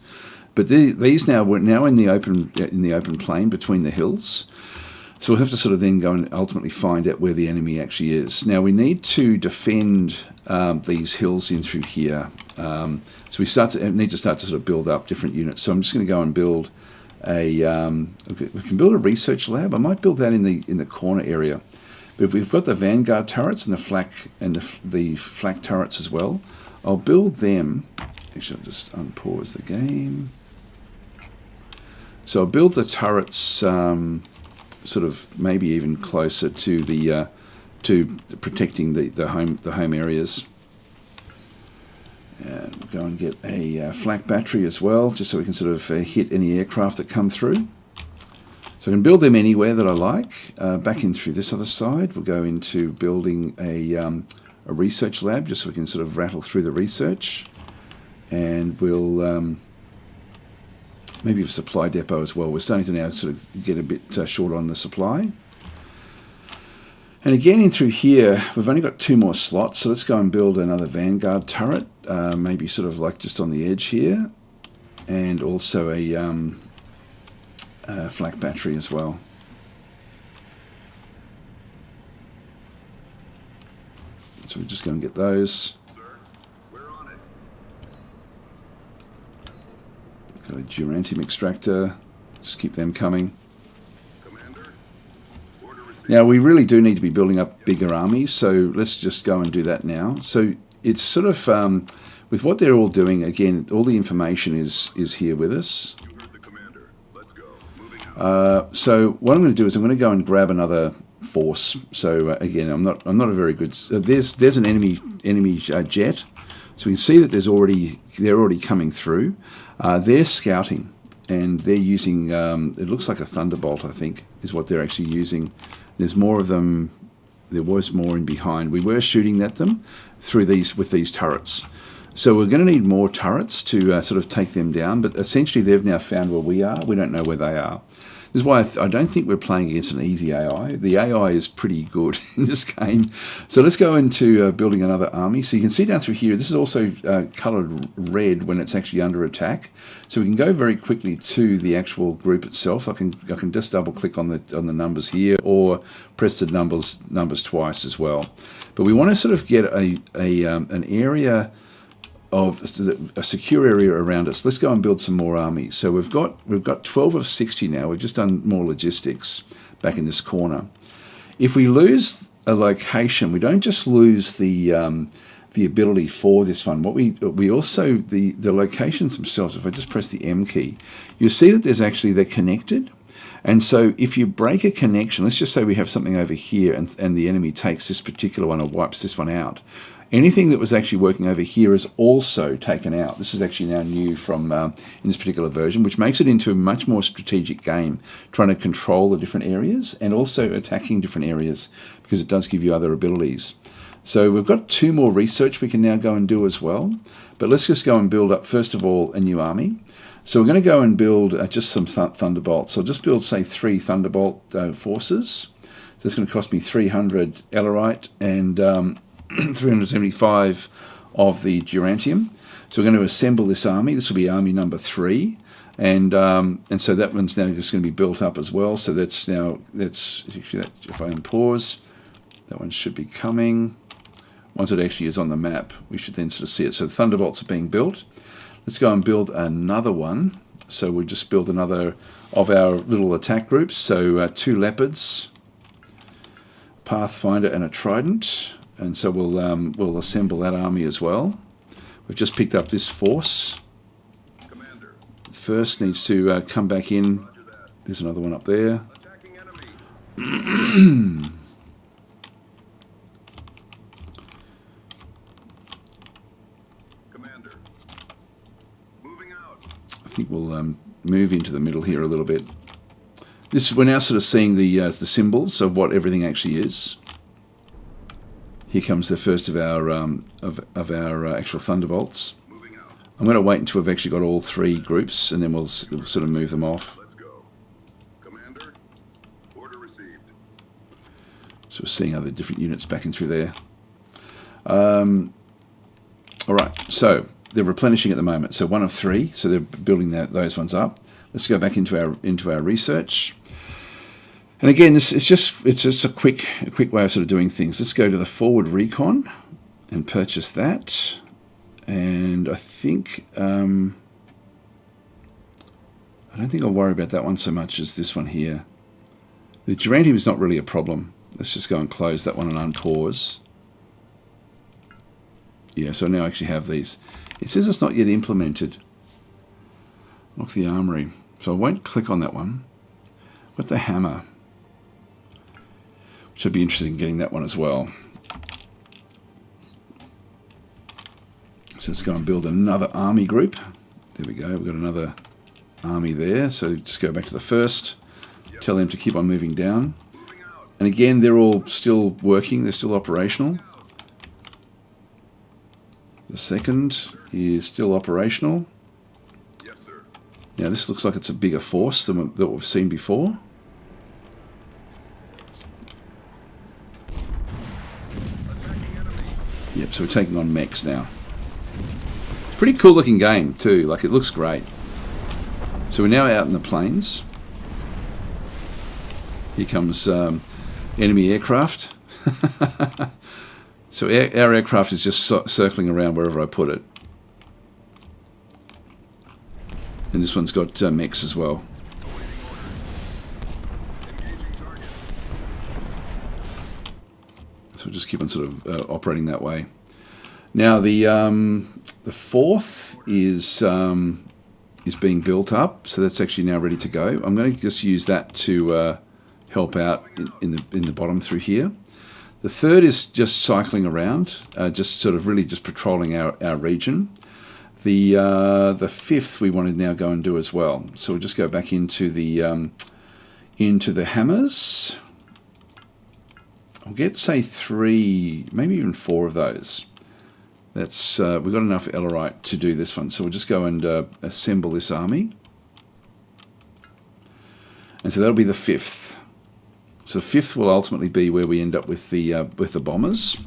But these now, we're now in the open plain between the hills. So we'll have to sort of then go and ultimately find out where the enemy actually is. Now we need to defend these hills in through here. So we need to start to sort of build up different units. So I'm just going to go and build we can build a research lab. I might build that in the corner area. But if we've got the vanguard turrets and the flak turrets as well, I'll build them. Actually, I'll just unpause the game. So I'll build the turrets. Sort of maybe even closer to the to protecting the home areas. And we'll go and get a flak battery as well, just so we can sort of hit any aircraft that come through. So I can build them anywhere that I like. Back in through this other side, we'll go into building a research lab, just so we can sort of rattle through the research. And we'll maybe a supply depot as well. We're starting to now sort of get a bit short on the supply. And again, in through here, we've only got 2 more slots, so let's go and build another vanguard turret, maybe sort of like just on the edge here, and also a flak battery as well. So we're just going to get those. Got a Durantium extractor. Just keep them coming. Now we really do need to be building up bigger armies, so let's just go and do that now. So it's sort of with what they're all doing. Again, all the information is here with us. So what I'm going to do is I'm going to go and grab another force. So again, I'm not a very good. There's an enemy jet. So we can see that they're already coming through. They're scouting, and they're using, it looks like a Thunderbolt, I think, is what they're actually using. There's more of them. There was more in behind. We were shooting at them with these turrets. So we're going to need more turrets to sort of take them down, but essentially they've now found where we are. We don't know where they are. This is why I don't think we're playing against an easy AI. The AI is pretty good in this game. So let's go into building another army. So you can see down through here, this is also coloured red when it's actually under attack. So we can go very quickly to the actual group itself. I can just double click on the numbers here, or press the numbers twice as well. But we want to sort of get an area of a secure area around us. Let's go and build some more armies. So we've got 12 of 60 now. We've just done more logistics back in this corner. If we lose a location, we don't just lose the ability for this one. What we also the locations themselves. If I just press the M key, you'll see that they're connected. And so if you break a connection, let's just say we have something over here, and the enemy takes this particular one or wipes this one out. Anything that was actually working over here is also taken out. This is actually now new from in this particular version, which makes it into a much more strategic game, trying to control the different areas and also attacking different areas, because it does give you other abilities. So we've got 2 more research we can now go and do as well. But let's just go and build up, first of all, a new army. So we're going to go and build just some Thunderbolts. So I'll just build, say, 3 Thunderbolt forces. So it's going to cost me 300 Ellerite and 375 of the Durantium. So we're going to assemble this army. This will be army number 3, and so that one's now just going to be built up as well. So that's if I unpause, that one should be coming. Once it actually is on the map, we should then sort of see it. So the Thunderbolts are being built. Let's go and build another one. So we'll just build another of our little attack groups. So 2 Leopards, Pathfinder, and a Trident. And so we'll assemble that army as well. We've just picked up this force. Commander. First needs to come back in. There's another one up there. Attacking enemy. Commander. Moving out. I think we'll move into the middle here a little bit. We're now sort of seeing the symbols of what everything actually is. Here comes the first of our actual thunderbolts. I'm going to wait until we've actually got all 3 groups, and then we'll sort of move them off. Let's go. Commander, order received. So we're seeing other different units backing through there. All right, so they're replenishing at the moment. So 1 of 3, so they're building those ones up. Let's go back into our research. And again, it's just a quick way of sort of doing things. Let's go to the forward recon and purchase that. And I think I don't think I'll worry about that one so much as this one here. The geranium is not really a problem. Let's just go and close that one and unpause. Yeah, so now I actually have these. It says it's not yet implemented. Lock the armory. So I won't click on that one. Got the hammer. Which I'd be interested in getting that one as well. So let's go and build another army group. There we go. We've got another army there. So just go back to the first. Tell them to keep on moving down. And again, they're all still working. They're still operational. The second is still operational. Yes, sir. Now this looks like it's a bigger force than that we've seen before. Attacking enemy. Yep, so we're taking on mechs now. Pretty cool looking game too, like it looks great. So we're now out in the plains. Here comes enemy aircraft. So our aircraft is just circling around wherever I put it. And this one's got mechs as well. So we'll just keep on sort of operating that way. Now the fourth is being built up, so that's actually now ready to go. I'm going to just use that to help out in the bottom through here. The third is just cycling around, just sort of really just patrolling our region. The fifth we want to now go and do as well. So we'll just go back into the hammers. I'll get say 3, maybe even 4 of those. That's we've got enough Ellerite to do this one. So we'll just go and assemble this army. And so that'll be the 5th. So 5th will ultimately be where we end up with the bombers.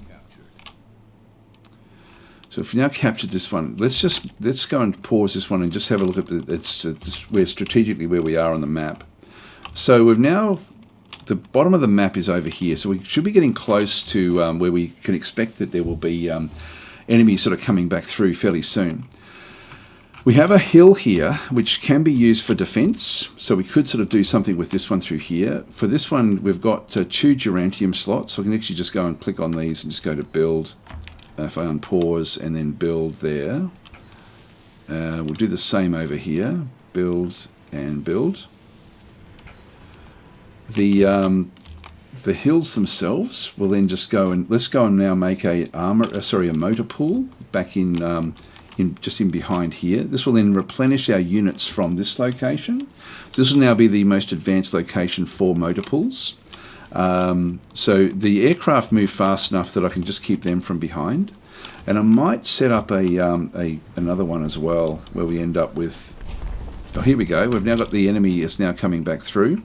So if we now captured this one, let's go and pause this one and just have a look at where strategically where we are on the map. So we've now, the bottom of the map is over here, so we should be getting close to where we can expect that there will be enemies sort of coming back through fairly soon. We have a hill here which can be used for defense, so we could sort of do something with this one through here. For this one we've got 2 geranium slots, so I can actually just go and click on these and just go to build. If I unpause and then build there. We'll do the same over here, build and build. The hills themselves will then just go and let's go and now make a motor pool back in just in behind here. This will then replenish our units from this location. So this will now be the most advanced location for motor pools. So the aircraft move fast enough that I can just keep them from behind. And I might set up another one as well where we end up with... Oh, here we go. We've now got the enemy is now coming back through.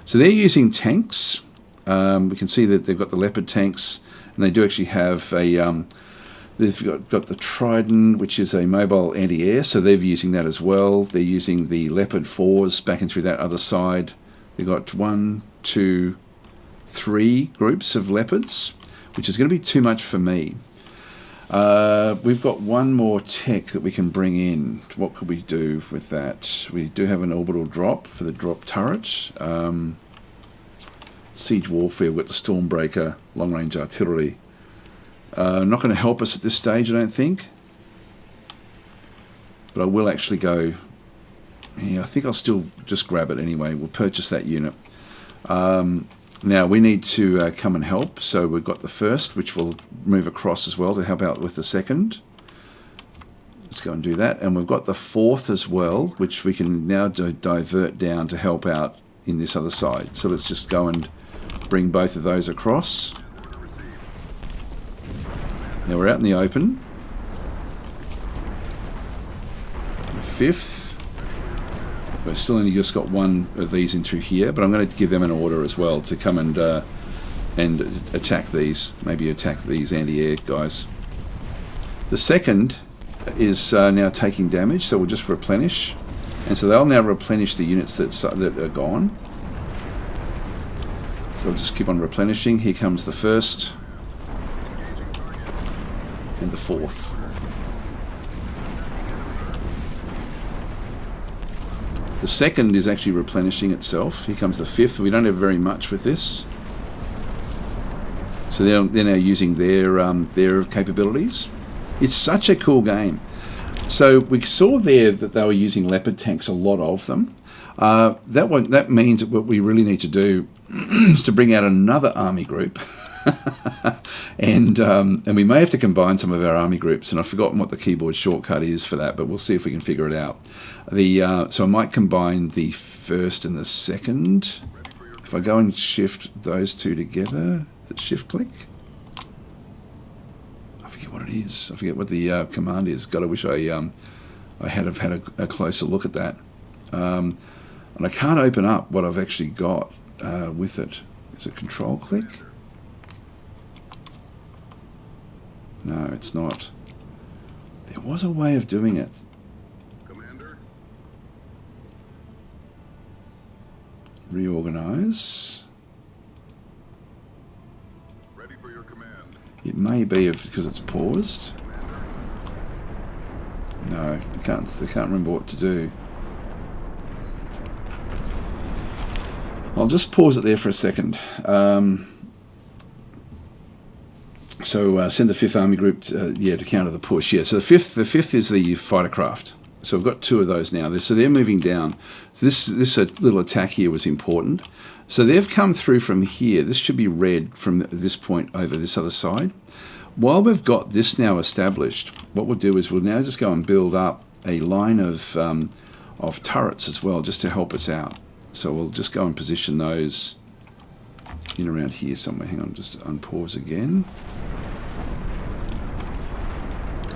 So they're using tanks. We can see that they've got the Leopard tanks, and they do actually have a... they've got the Trident, which is a mobile anti-air, so they're using that as well. They're using the Leopard 4s back and through that other side. They've got 1, 2, 3 groups of Leopards, which is going to be too much for me. We've got one more tech that we can bring in. What could we do with that? We do have an orbital drop for the drop turret. Siege warfare, we've got the Stormbreaker, long-range artillery. Not going to help us at this stage, I don't think. But I will actually go... Yeah, I think I'll still just grab it anyway. We'll purchase that unit. Now, we need to come and help. So we've got the first, which will move across as well to help out with the second. Let's go and do that. And we've got the 4th as well, which we can now divert down to help out in this other side. So let's just go and bring both of those across. Now we're out in the open. The 5th. We've still only just got one of these in through here, but I'm going to give them an order as well to come and attack these. Maybe attack these anti-air guys. The 2nd is now taking damage, so we'll just replenish. And so they'll now replenish the units that are gone. So I'll just keep on replenishing. Here comes the 1st. And the 4th. The 2nd is actually replenishing itself. Here comes the 5th. We don't have very much with this. So they're now using their capabilities. It's such a cool game. So we saw there that they were using Leopard tanks, a lot of them. That means that what we really need to do is to bring out another army group. and we may have to combine some of our army groups, and I've forgotten what the keyboard shortcut is for that, but we'll see if we can figure it out. So I might combine the 1st and the 2nd. If I go and shift those two together, shift click. I forget what it is. I forget what the command is. God, I wish I had a closer look at that. And I can't open up what I've actually got with it. Is it control click? No, it's not. There was a way of doing it. Commander. Reorganize. Ready for your command. It may be because it's paused. No, I can't remember what to do. I'll just pause it there for a second. So send the 5th Army Group to counter the push. Yeah, so the fifth is the fighter craft. So we've got 2 of those now. So they're moving down. So this little attack here was important. So they've come through from here. This should be red from this point over this other side. While we've got this now established, what we'll do is we'll now just go and build up a line of turrets as well, just to help us out. So we'll just go and position those in around here somewhere. Hang on, just unpause again.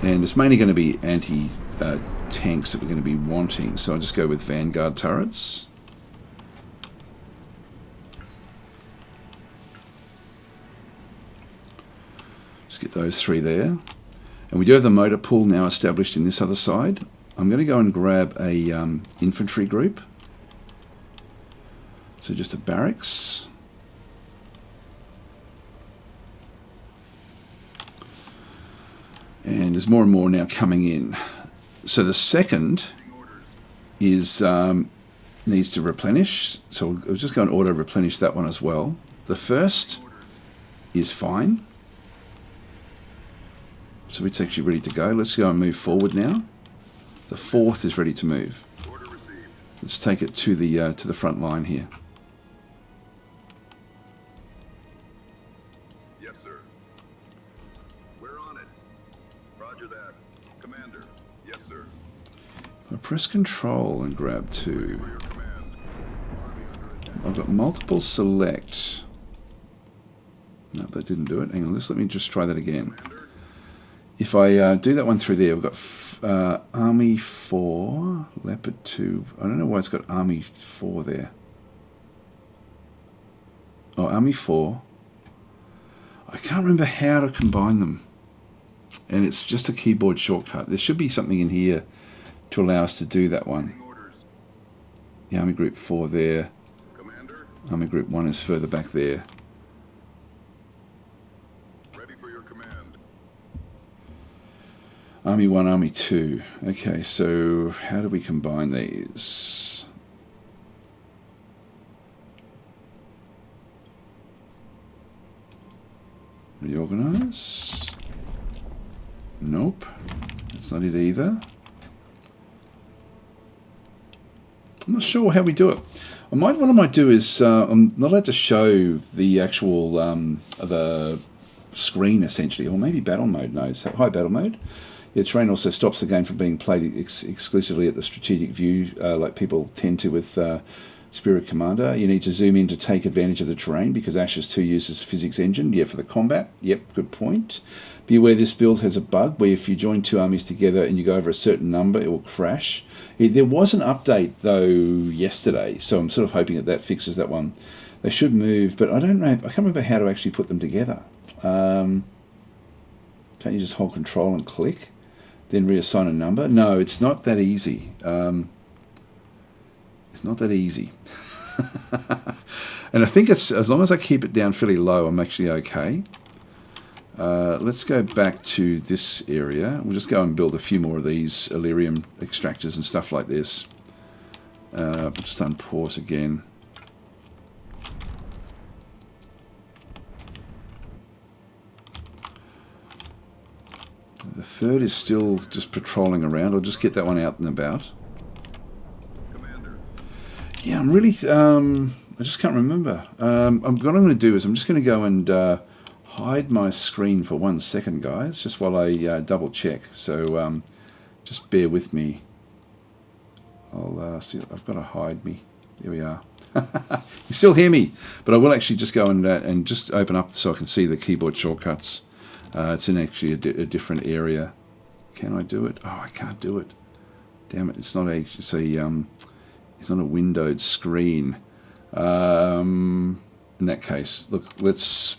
And it's mainly going to be anti-tanks that we're going to be wanting. So I'll just go with Vanguard turrets. Just get those 3 there. And we do have the motor pool now established in this other side. I'm going to go and grab a infantry group. So just a barracks. And there's more and more now coming in. So the 2nd is needs to replenish. So we'll just go and auto replenish that one as well. The 1st is fine. So it's actually ready to go. Let's go and move forward now. The 4th is ready to move. Let's take it to the front line here. Yes, sir. We're on it. Roger that. Commander. Yes, sir. I press Control and grab 2. For your command. I've got multiple select. No, that didn't do it. Hang on, let me just try that again. If I do that one through there, we've got Army 4, Leopard 2. I don't know why it's got Army 4 there. Oh, Army 4. I can't remember how to combine them. And it's just a keyboard shortcut. There should be something in here to allow us to do that one. The Army Group 4 there. Commander. Army Group 1 is further back there. Ready for your command. Army 1, Army 2. Okay, so how do we combine these? Reorganize. Nope. That's not it either. I'm not sure how we do it. What I might do is, I'm not allowed to show the actual, the screen essentially, or maybe battle mode, no, so high battle mode. Yeah, terrain also stops the game from being played exclusively at the strategic view, like people tend to with Spirit Commander. You need to zoom in to take advantage of the terrain because Ashes 2 uses physics engine. Yeah, for the combat. Yep, good point. Be aware this build has a bug where if you join two armies together and you go over a certain number, it will crash. There was an update, though, yesterday, so I'm sort of hoping that fixes that one. They should move, but I don't know. I can't remember how to actually put them together. Can't you just hold control and click? Then reassign a number? No, it's not that easy. It's not that easy. And I think it's as long as I keep it down fairly low, I'm actually okay. Let's go back to this area. We'll just go and build a few more of these Illyrium extractors and stuff like this. Just unpause again. The third is still just patrolling around. I'll just get that one out and about. Commander. Yeah, I'm really... I just can't remember. What I'm going to do is I'm just going to go and hide my screen for 1 second, guys, just while I double check. So just bear with me. I'll see. I've got to hide me. There we are. You still hear me, but I will actually just go and just open up so I can see the keyboard shortcuts. It's in actually a different area. Can I do it? Oh, I can't do it. Damn it! It's not it's not a windowed screen. In that case, look, let's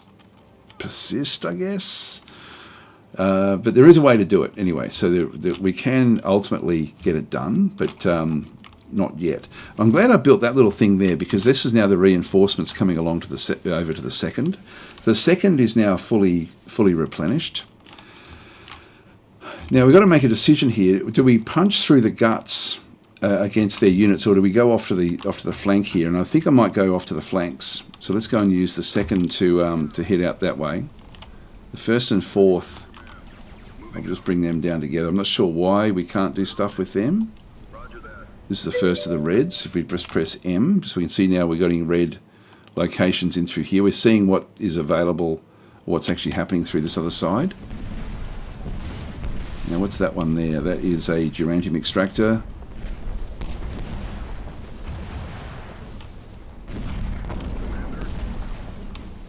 persist, I guess. But there is a way to do it anyway, so we can ultimately get it done, but not yet. I'm glad I built that little thing there because this is now the reinforcements coming along to over to the second. The second is now fully replenished. Now we've got to make a decision here. Do we punch through the guts against their units, or do we go off to the flank here? And I think I might go off to the flanks. So let's go and use the second to head out that way. The first and fourth, I'll just bring them down together. I'm not sure why we can't do stuff with them. Roger that. This is the first of the reds. If we just press M, so we can see now we're getting red locations in through here. We're seeing what is available, what's actually happening through this other side. Now what's that one there? That is a Durantium extractor.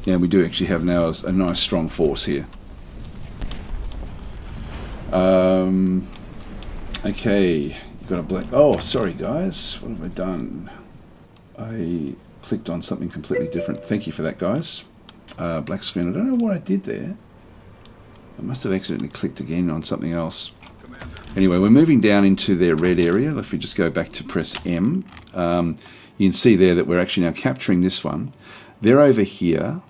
Yeah, we do actually have now a nice strong force here. Okay, you've got a black... Oh, sorry guys, what have I done? I clicked on something completely different. Thank you for that, guys. Black screen, I don't know what I did there. I must have accidentally clicked again on something else. Anyway, we're moving down into their red area. If we just go back to press M, you can see there that we're actually now capturing this one. They're over here.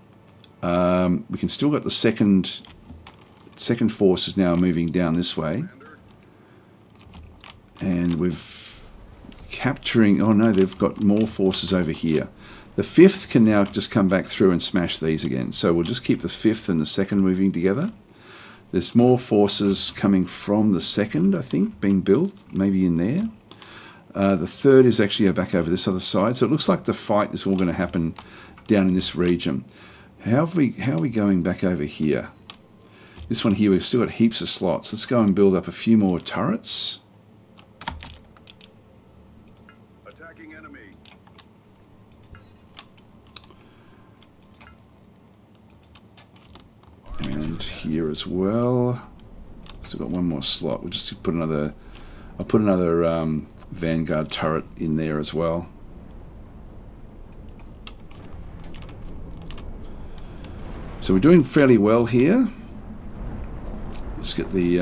We can still got the second force is now moving down this way, and we've capturing. Oh no, they've got more forces over here. The fifth can now just come back through and smash these again. So we'll just keep the fifth and the second moving together. There's more forces coming from the second, I think, being built, maybe in there. The third is actually back over this other side. So it looks like the fight is all going to happen down in this region. How are we going back over here? This one here, we've still got heaps of slots. Let's go and build up a few more turrets. Attacking enemy. And here as well. Still got one more slot. We'll just put another... I'll put another Vanguard turret in there as well. So we're doing fairly well here. Let's get the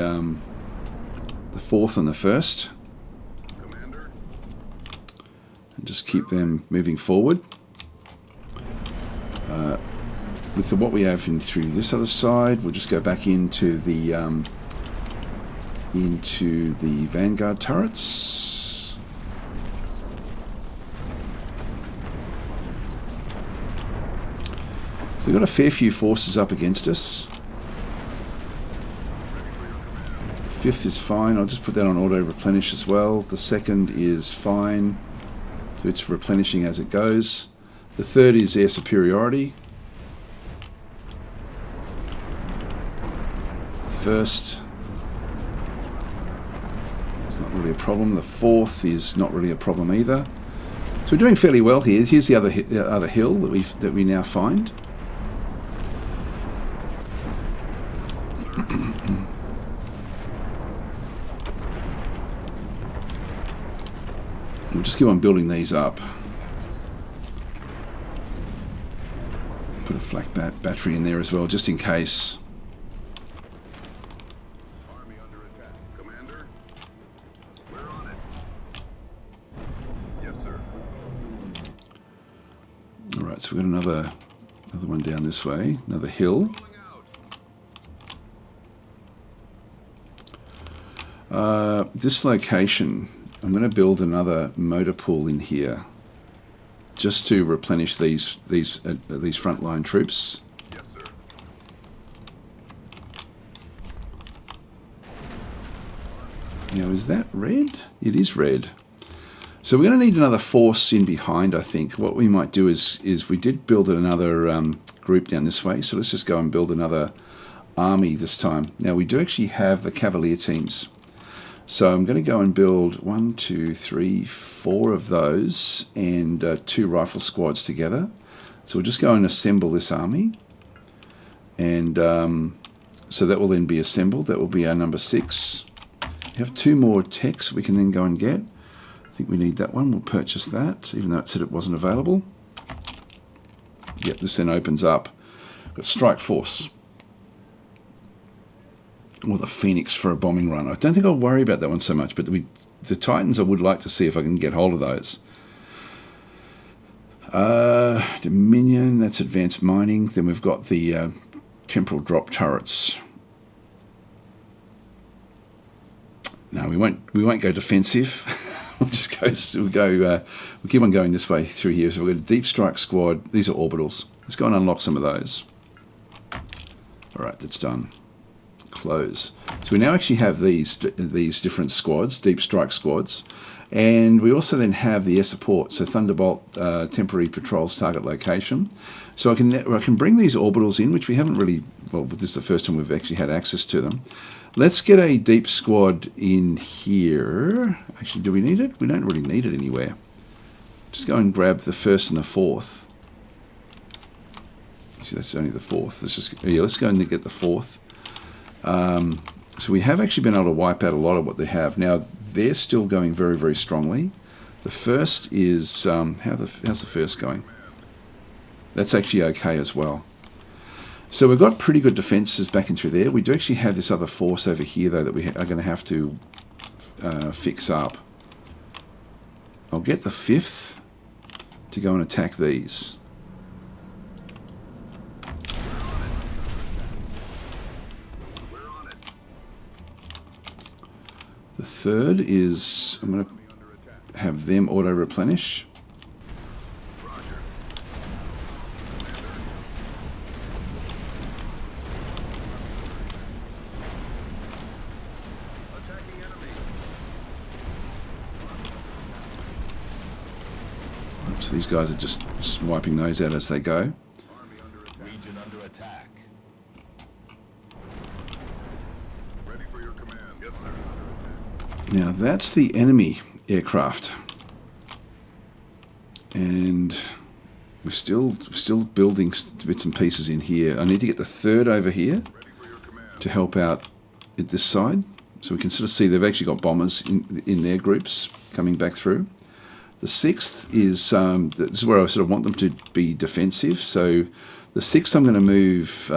fourth and the first. Commander. And just keep them moving forward. With what we have in through this other side, we'll just go back into the Vanguard turrets. So we've got a fair few forces up against us. Fifth is fine. I'll just put that on auto replenish as well. The second is fine, so it's replenishing as it goes. The third is air superiority. First, really a problem. The 4th is not really a problem either. So we're doing fairly well here. Here's the other hill that we now find. We'll just keep on building these up. Put a flak battery in there as well, just in case. Army under attack. Commander? We're on it. Yes, sir. Alright, so we've got another one down this way. Another hill. This location, I'm going to build another motor pool in here, just to replenish these frontline troops. Yes, sir. Now, is that red? It is red. So we're going to need another force in behind, I think. What we might do is we did build another group down this way, so let's just go and build another army this time. Now, we do actually have the cavalier teams. So I'm going to go and build 1, 2, 3, 4 of those and 2 rifle squads together. So we'll just go and assemble this army. And so that will then be assembled. That will be our number 6. We have 2 more techs we can then go and get. I think we need that one. We'll purchase that, even though it said it wasn't available. Yep, this then opens up. We've got Strike Force. Or the Phoenix for a bombing run. I don't think I'll worry about that one so much, but the Titans I would like to see if I can get hold of those. Dominion, that's advanced mining. Then we've got the temporal drop turrets. No, we won't go defensive. we'll keep on going this way through here. So we've got a deep strike squad. These are orbitals. Let's go and unlock some of those. All right, that's done. Close. So we now actually have these different squads, deep strike squads, and we also then have the air support. So Thunderbolt temporary patrols target location. So I can bring these orbitals in, which we haven't really. Well, this is the first time we've actually had access to them. Let's get a deep squad in here. Actually, do we need it? We don't really need it anywhere. Just go and grab the 1st and the 4th. Actually, that's only the 4th. Let's go and get the 4th. So we have actually been able to wipe out a lot of what they have. Now, they're still going very, very strongly. The 1st is... how's the 1st going? That's actually okay as well. So we've got pretty good defences back in through there. We do actually have this other force over here, though, that we are going to have to fix up. I'll get the 5th to go and attack these. The 3rd is, I'm going to have them auto-replenish. Oops, these guys are just wiping those out as they go. Region under attack. Ready for your command. Yes, sir. Now that's the enemy aircraft, and we're still building bits and pieces in here. I need to get the 3rd over here to help out at this side, so we can sort of see they've actually got bombers in their groups coming back through. The 6th is this is where I sort of want them to be defensive. So the 6th I'm going to move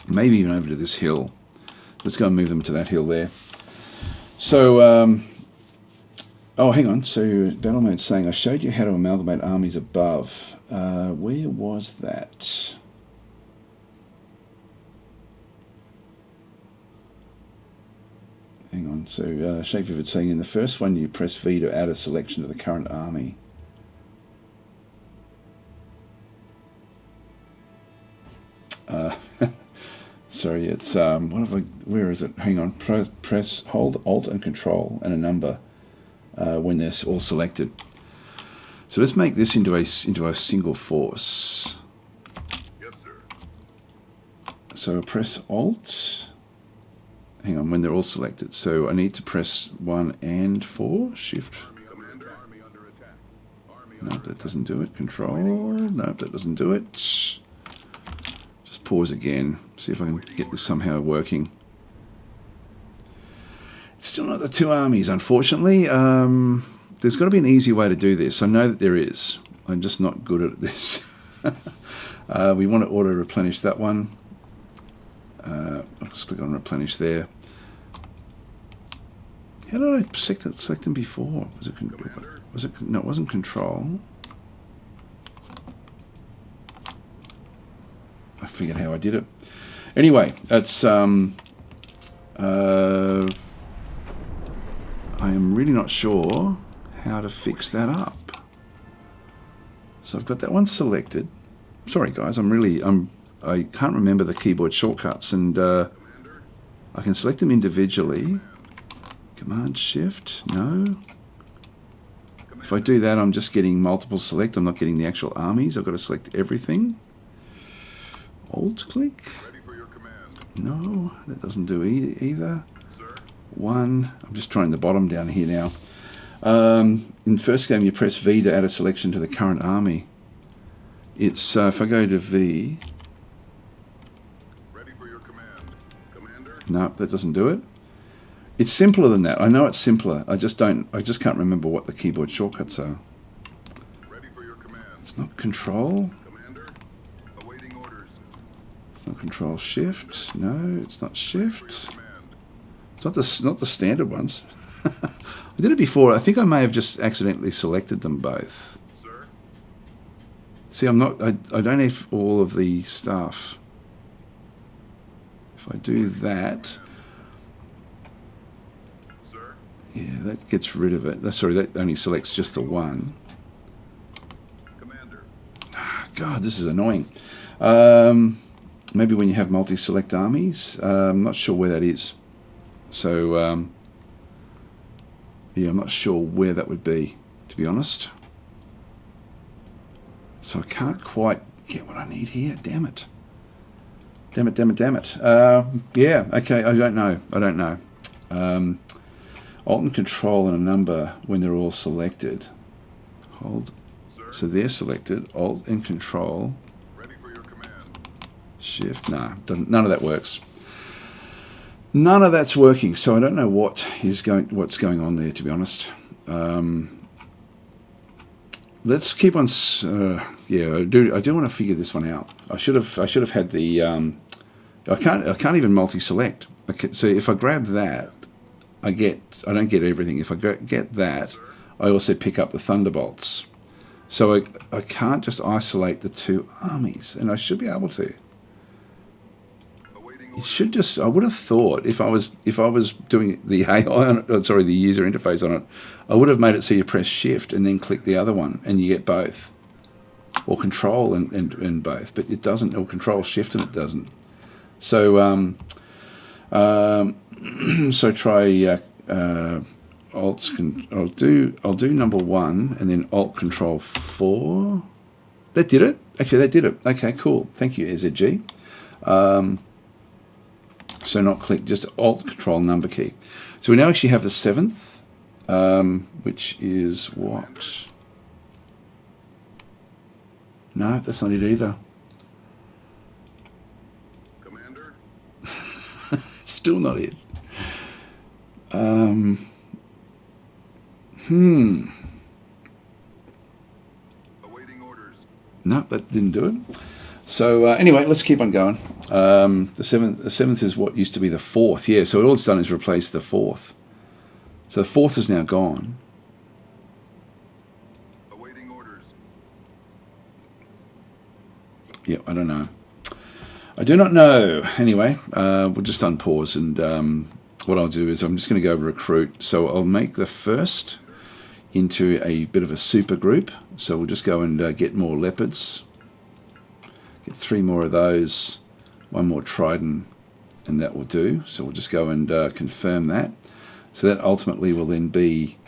maybe even over to this hill. Let's go and move them to that hill there. So, oh, hang on. So, Battle Mode's saying, I showed you how to amalgamate armies above. Where was that? Hang on. So, Shape Vivid saying, in the first one, you press V to add a selection of the current army. Sorry, it's where is it? Hang on, press hold Alt and Control and a number when they're all selected. So let's make this into a single force. Yes, sir. So press Alt hang on, when they're all selected. So I need to press 1 and 4, shift. Nope, that doesn't do it. Control, nope, that doesn't do it. Just pause again, see if I can get this somehow working. It's still not the 2 armies, unfortunately. There's got to be an easy way to do this. I know that there is. I'm just not good at this. We want to auto replenish that one. I'll just click on replenish there. How did I select them before? Was it? No, it wasn't control. I forget how I did it. Anyway, that's I am really not sure how to fix that up. So I've got that one selected. Sorry guys, I can't remember the keyboard shortcuts, and I can select them individually. Command Shift, no. If I do that, I'm just getting multiple select. I'm not getting the actual armies. I've got to select everything. Alt click. No, that doesn't do either. 1. I'm just trying the bottom down here now. In the first game, you press V to add a selection to the current army. It's if I go to V. Ready for your command, Commander. No, that doesn't do it. It's simpler than that. I know it's simpler. I just can't remember what the keyboard shortcuts are. Ready for your command. It's not Control. Commander, awaiting orders. It's not Control Shift. No, it's not Shift. Command. It's not the standard ones. I did it before. I think I may have just accidentally selected them both. Sir, See, I don't have all of the stuff. If I do that, sir. yeah, that gets rid of it. Sorry, that only selects just the one. Commander. God, this is annoying. Maybe when you have multi-select armies. I'm not sure where that is. So, yeah, I'm not sure where that would be, to be honest. So I can't quite get what I need here. Damn it. Damn it, damn it, damn it. Yeah, okay, I don't know. Alt and Control and a number when they're all selected. Hold. So they're selected. Alt and Control. Ready for your command. Shift. No, none of that works. None of that's working. So I don't know what's going on there, to be honest. Let's keep on. Yeah, I do want to figure this one out. I should have had the. I can't even multi-select. Okay, so if I grab that, I don't get everything. If I get that, I also pick up the thunderbolts. So I can't just isolate the 2 armies, and I should be able to. It should just. I would have thought if I was doing the AI on it, sorry, the user interface on it, I would have made it so you press Shift and then click the other one, and you get both, or Control and both. But it doesn't, or Control Shift and it doesn't. So so try Alt. I'll do number 1 and then Alt Control 4. That did it. Actually, that did it. Okay, cool. Thank you, SZG. So not click, just Alt Control number key. So we now actually have the 7th, which is what? No, that's not it either. Commander. Still not it. Awaiting orders. No, that didn't do it. So anyway, let's keep on going. The seventh is what used to be the 4th. Yeah, so all it's done is replace the 4th. So the 4th is now gone. Awaiting orders. Yeah, I don't know. I do not know. Anyway, we'll just unpause, and what I'll do is I'm just going to go over recruit. So I'll make the first into a bit of a super group. So we'll just go and get more leopards. Get 3 more of those, 1 more trident, and that will do. So we'll just go and confirm that. So that ultimately will then be,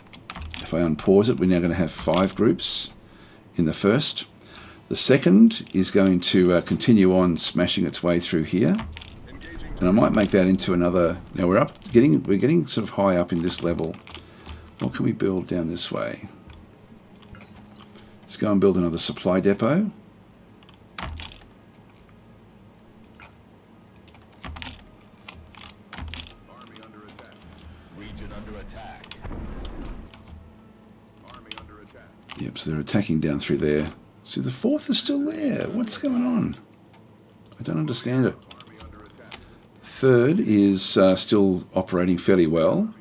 if I unpause it, we're now going to have 5 groups in the first. The second is going to continue on smashing its way through here. Engaging And I might make that into another. Now we're getting sort of high up in this level. What can we build down this way? Let's go and build another supply depot. Army under attack. Region under attack. Army under attack. Yep, so they're attacking down through there. See, the 4th is still there. What's going on? I don't understand it. Army under attack. 3rd is still operating fairly well.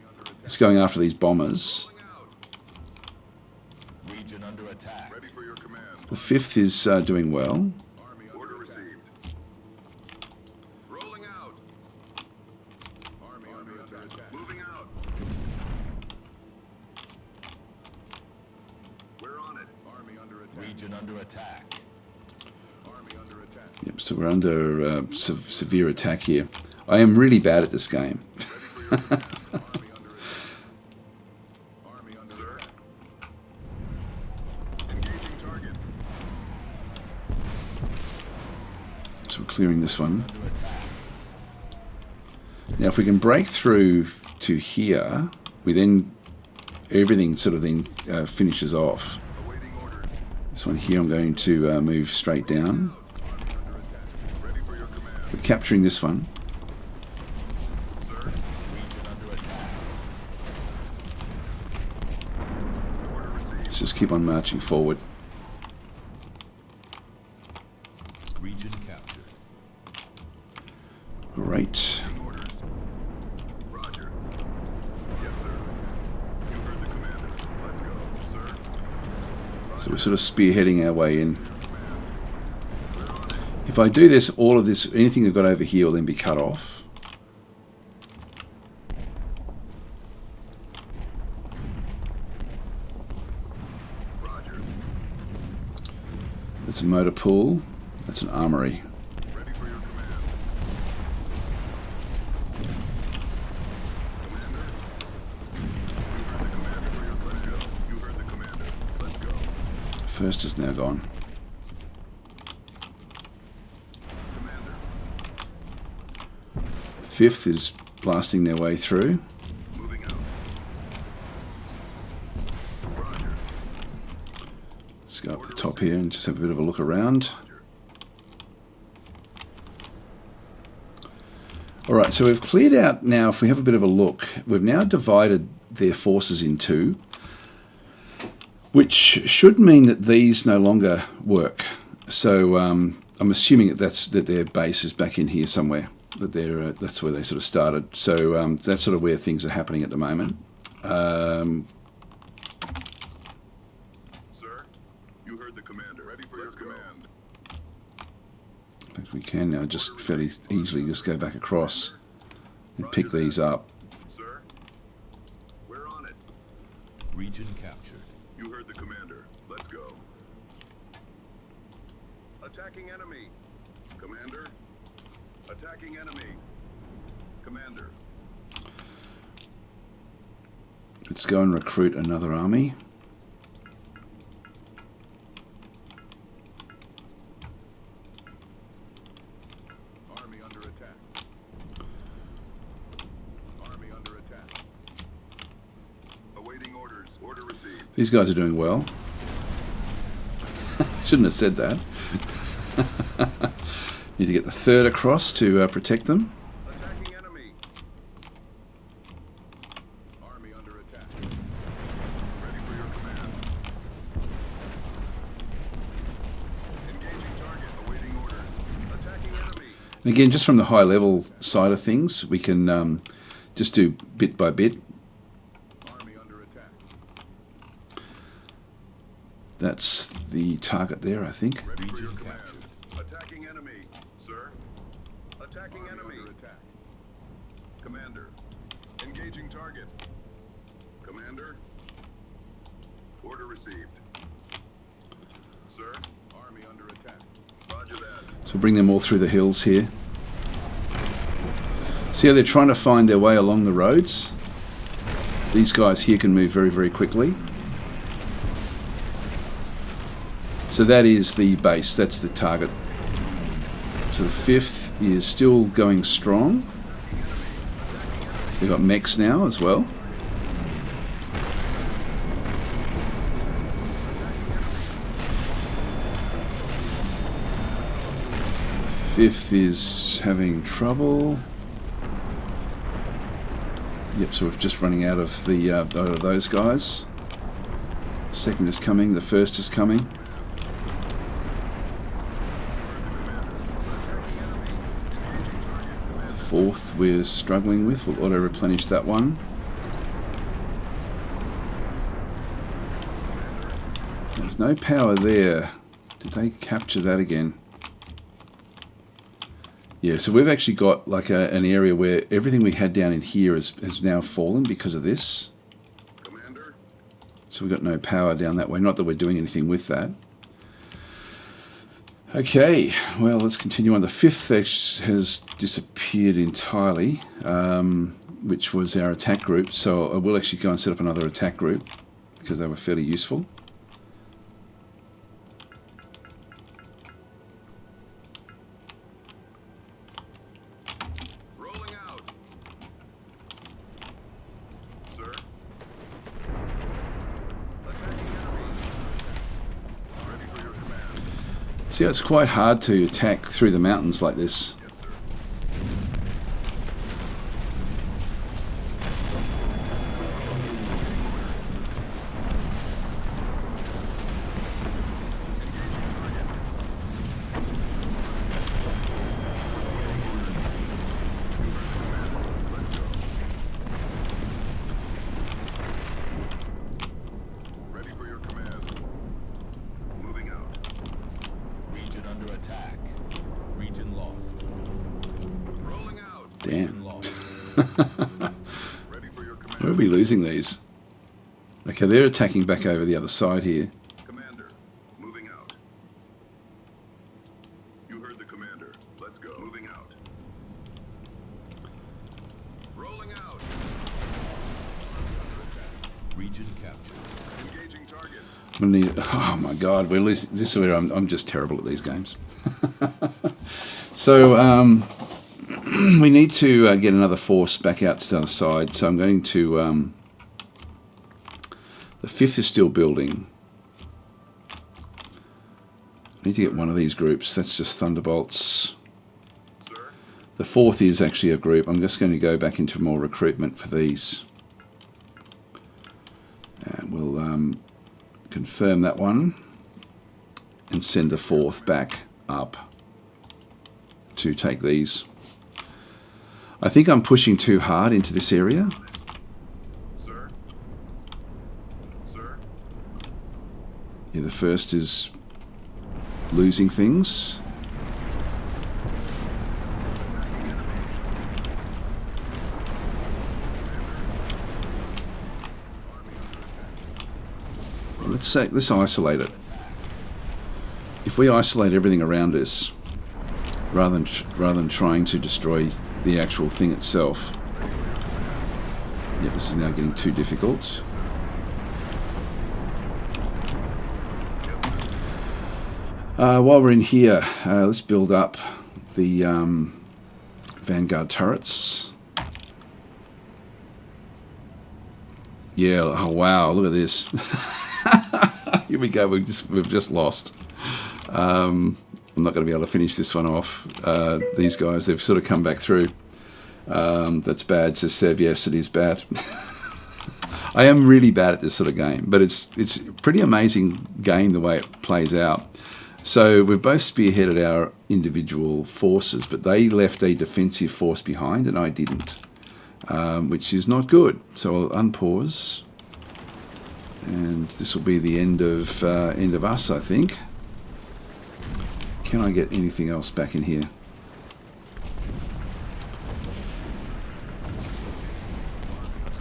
It's going after these bombers. Region under attack. Ready for your command. The 5th is doing well. Army order received. Rolling out. Army under attack. Moving out. We're on it. Army under attack. Region under attack. Army under attack. Yep, so we're under severe attack here. I am really bad at this game. Army under attack. Army under attack. Engaging target. So we're clearing this one. Under attack. Now if we can break through to here, we then, everything sort of then finishes off. Awaiting orders. This one here I'm going to move straight down. Army under attack. Ready for your command. We're capturing this one. Sir. Region under attack. Order received. Let's just keep on marching forward. Region captured. Great. Orders. Roger. Yes, sir. You heard the commander. Let's go, sir. So we're sort of spearheading our way in. If I do this, all of this, anything I've got over here will then be cut off. Roger. That's a motor pool. That's an armory. Ready for your command. Commander. You heard the commander for your command. You heard the commander. Let's go. First is now gone. Commander. 5th is blasting their way through. Moving out. Roger. Let's go up the top here and just have a bit of a look around. Alright, so we've cleared out now, if we have a bit of a look, we've now divided their forces in two, which should mean that these no longer work. So I'm assuming that their base is back in here somewhere, that that's where they sort of started. So that's sort of where things are happening at the moment. Sir. You heard the commander. Ready for your command. In fact, we can now just fairly easily just go back across and pick these up. Sir. We're on it. Region captured. You heard the commander. Let's go. Attacking enemy. Commander. Attacking enemy. Commander. Let's go and recruit another army. Army under attack. Army under attack. Awaiting orders. Order received. These guys are doing well. Shouldn't have said that. Need to get the 3rd across to protect them. Attacking enemy. Army under attack. Ready for your command. Engaging target. Awaiting orders. Attacking enemy. And again, just from the high level side of things, we can just do bit by bit. Army under attack. That's the target there, I think. Ready for your Region command. captured. Attacking enemy. Sir. Attacking enemy. Under attack. Commander. Engaging target. Commander. Order received. Sir. Army under attack. Roger that. So bring them all through the hills here. See how they're trying to find their way along the roads? These guys here can move very, very quickly. So that is the base, that's the target. So the 5th is still going strong. We've got mechs now as well. Fifth is having trouble. Yep, so we're just running out of the out of those guys. Second is coming. The first is coming. Fourth we're struggling with. We'll auto replenish that one. There's no power there. Did they capture that again? Yeah, so we've actually got like an area where everything we had down in here has now fallen because of this. Commander. So we've got no power down that way. Not that we're doing anything with that. Okay, well, let's continue on. The fifth has disappeared entirely, which was our attack group. So I will actually go and set up another attack group because they were fairly useful. See, it's quite hard to attack through the mountains like this. Ready for your command. Moving out. Region under attack. Region lost. Rolling out. Damn. Region lost. Ready for your command. Where are we losing these? Okay, they're attacking back over the other side here. Commander, moving out. You heard the commander. Let's go. Moving out. Rolling out. Region captured. Engaging target. We need, oh my god, we're losing. This is where I'm just terrible at these games. So we need to get another force back out to the other side. So I'm going to. The fifth is still building. I need to get one of these groups. That's just Thunderbolts. Sir. The fourth is actually a group. I'm just going to go back into more recruitment for these. And we'll confirm that one and send the fourth back up to take these. I think I'm pushing too hard into this area. Sir. Sir. Yeah, the first is losing things. Well, let's isolate it. If we isolate everything around us, rather than trying to destroy the actual thing itself. Yeah, this is now getting too difficult. While we're in here, let's build up the Vanguard turrets. Yeah, oh wow, look at this. Here we go, we've just lost. I'm not going to be able to finish this one off. These guys, they've sort of come back through. That's bad, says Sev. Yes, it is bad. I am really bad at this sort of game, but it's a pretty amazing game the way it plays out. So we've both spearheaded our individual forces, but they left a defensive force behind and I didn't, which is not good. So I'll unpause, and this will be the end of us, I think. Can I get anything else back in here?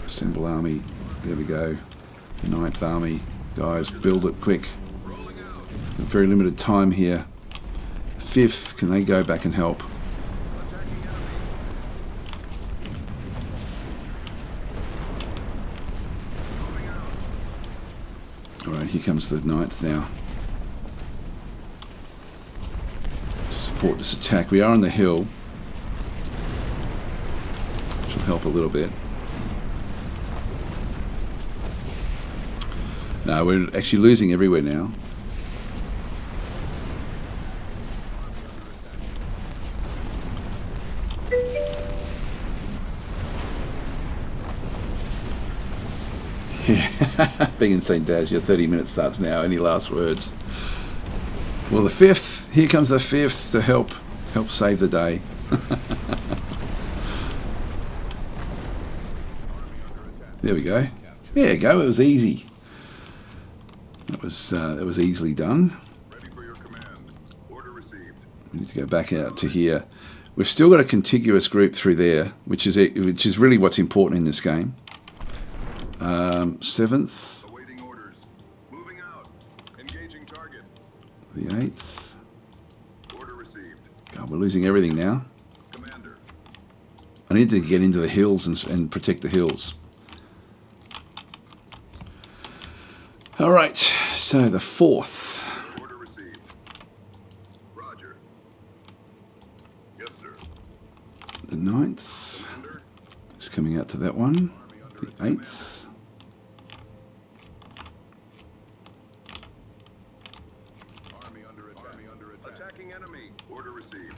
Assemble army. There we go. The 9th Army. Guys, build it quick. Very limited time here. 5th, can they go back and help? Alright, here comes the 9th now. To support this attack. We are on the hill. help a little bit. No, we're actually losing everywhere now. Yeah, being in St. Daz, your 30 minutes starts now. Any last words? Well, the 5th, here comes the 5th to help save the day. There we go. There you go. It was easy. That was easily done. Ready for your command. Order received. We need to go back out to here. We've still got a contiguous group through there, which is really what's important in this game. 7th, Awaiting orders. Moving out. Engaging target. the 8th. Order received. God, we're losing everything now. Commander. I need to get into the hills and protect the hills. All right, so the 4th. Order received. Roger. Yes, sir. The 9th Commander. is coming out to that one. Army under The attack. 8th. Army under attack. Army under attack. Attacking enemy. Order received.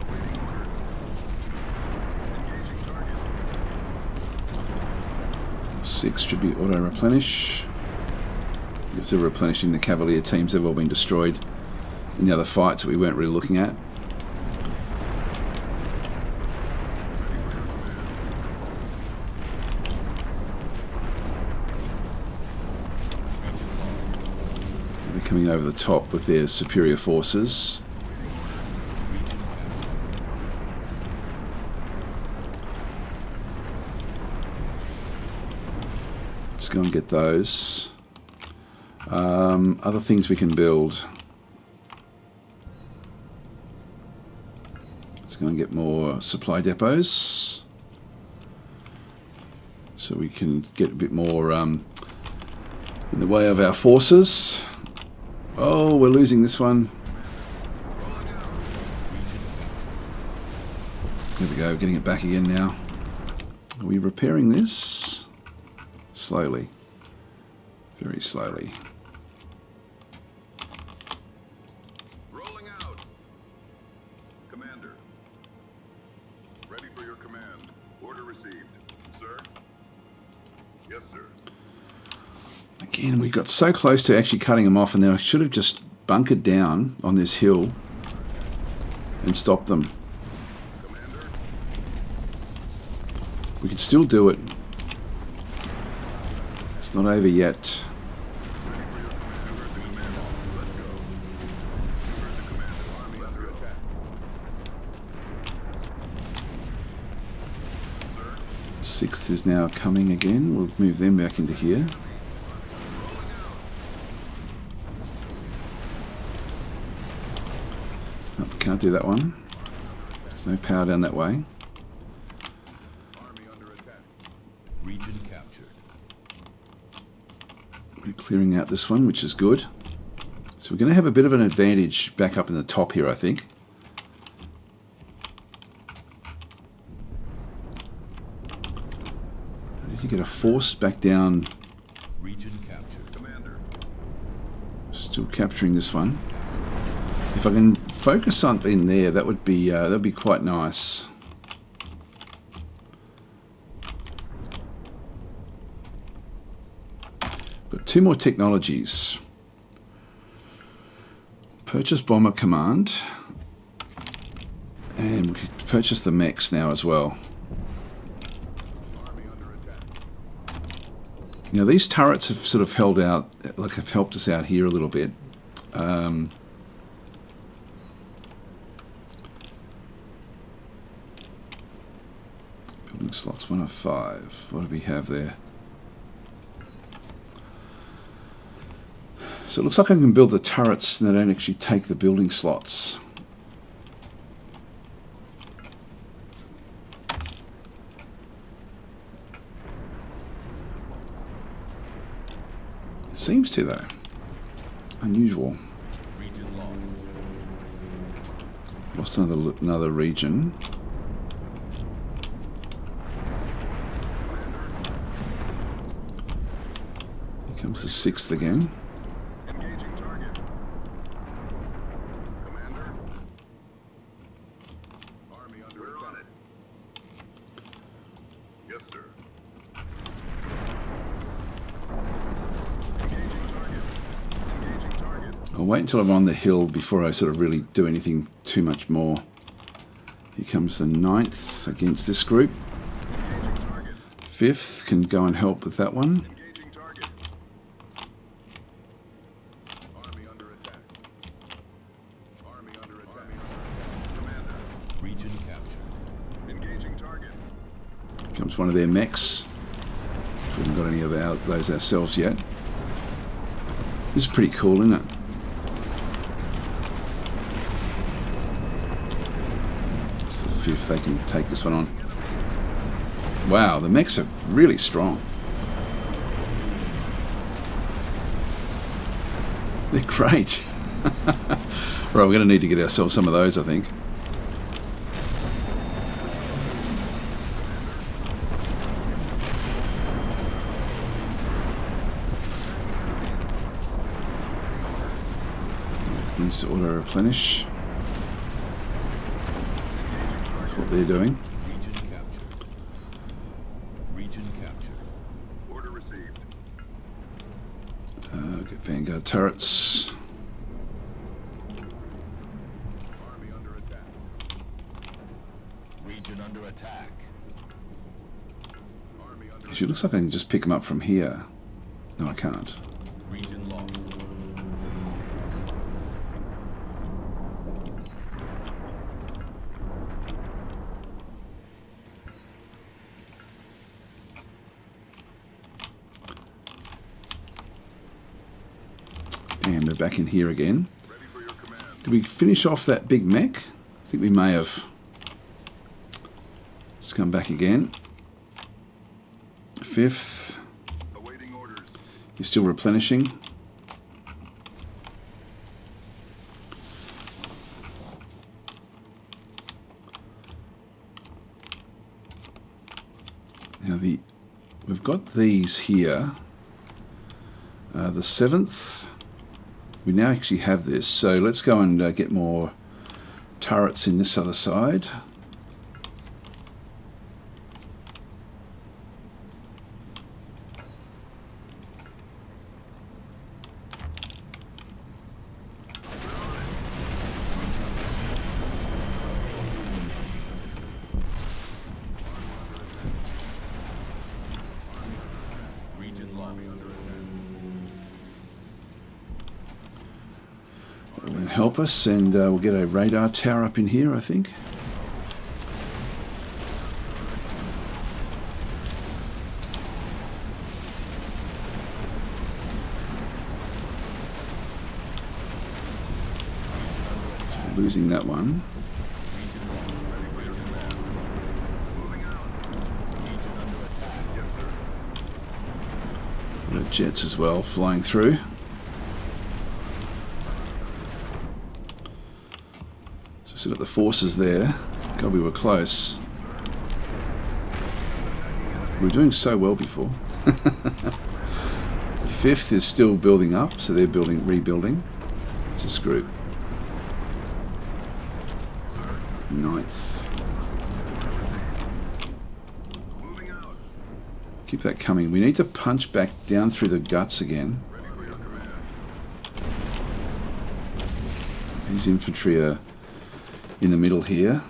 Awaiting orders. Engaging target. 6th should be auto-replenish. You're still replenishing the cavalier teams. They've all been destroyed in the other fights that we weren't really looking at. They're coming over the top with their superior forces. Region captured. Let's go and get those. Other things we can build. Let's go and get more supply depots, so we can get a bit more in the way of our forces. Oh, we're losing this one. There we go, getting it back again now. Are we repairing this? Slowly. Very slowly. Rolling out. Commander. Ready for your command. Order received. Sir? Yes, sir. Again, we got so close to actually cutting them off, and then I should have just bunkered down on this hill and stopped them. Commander. We could still do it. It's not over yet. Ready for your command. Heard the command. Let's go. Heard the command. Army under attack. Sir? 6th is now coming again. We'll move them back into here. Nope, can't do that one. There's no power down that way. Army under attack. Region captured. We're clearing out this one, which is good. So we're going to have a bit of an advantage back up in the top here, I think. I need to get a force back down. Region captured. Commander. Still capturing this one. If I can focus something there, that'd be quite nice. Got 2 more technologies. Purchase bomber command, and we could purchase the mechs now as well. Army under attack. Now these turrets have sort of held out, like have helped us out here a little bit. Building slots 1 of 5. What do we have there? So it looks like I can build the turrets and they don't actually take the building slots. It seems to, though. Unusual. Region lost. Lost another region. Comes the 6th again. Engaging target. Commander. Army under attack. Yes, sir. Engaging target. Engaging target. I'll wait until I'm on the hill before I sort of really do anything too much more. Here comes the 9th against this group. Engaging target. 5th can go and help with that one. Engaging target. Army under attack. Army under attack. Commander. Region captured. Engaging target. Comes one of their mechs. We haven't got any of those ourselves yet. This is pretty cool, isn't it? It's the 5th. They can take this one on. Wow, the mechs are really strong. They're great. Right, we're going to need to get ourselves some of those, I think. This needs to auto-replenish. That's what they're doing. Region captured. Region captured. Order received. Get Vanguard turrets. Army under attack. Region under attack. Army under Actually, it looks like I can just pick them up from here. No, I can't. Region lost. And they're back in here again. ready for your command. Did we finish off that big mech? I think we may have. Let's come back again. 5th. Awaiting orders. You're still replenishing. Now we've got these here. The 7th. We now actually have this, so let's go and get more turrets in this other side. Region lost. That will help us, and we'll get a radar tower up in here, I think. So we're losing that one. Region lost. Region lost. Moving out. Region under attack. Yes, sir. We've got jets as well flying through. So still got the forces there. God, we were close. We were doing so well before. The 5th is still building up, so they're rebuilding. It's this group. 9th. Moving out. Keep that coming. We need to punch back down through the guts again. Ready for your command. These infantry are in the middle here.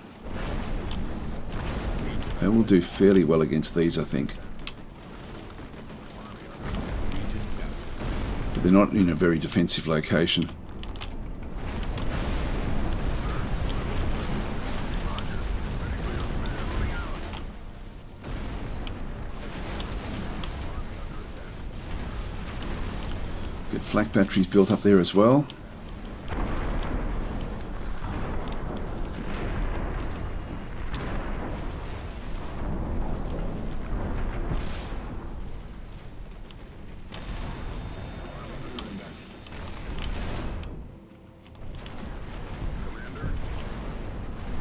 They will do fairly well against these, I think. Region captured. But they're not in a very defensive location. Get flak batteries built up there as well.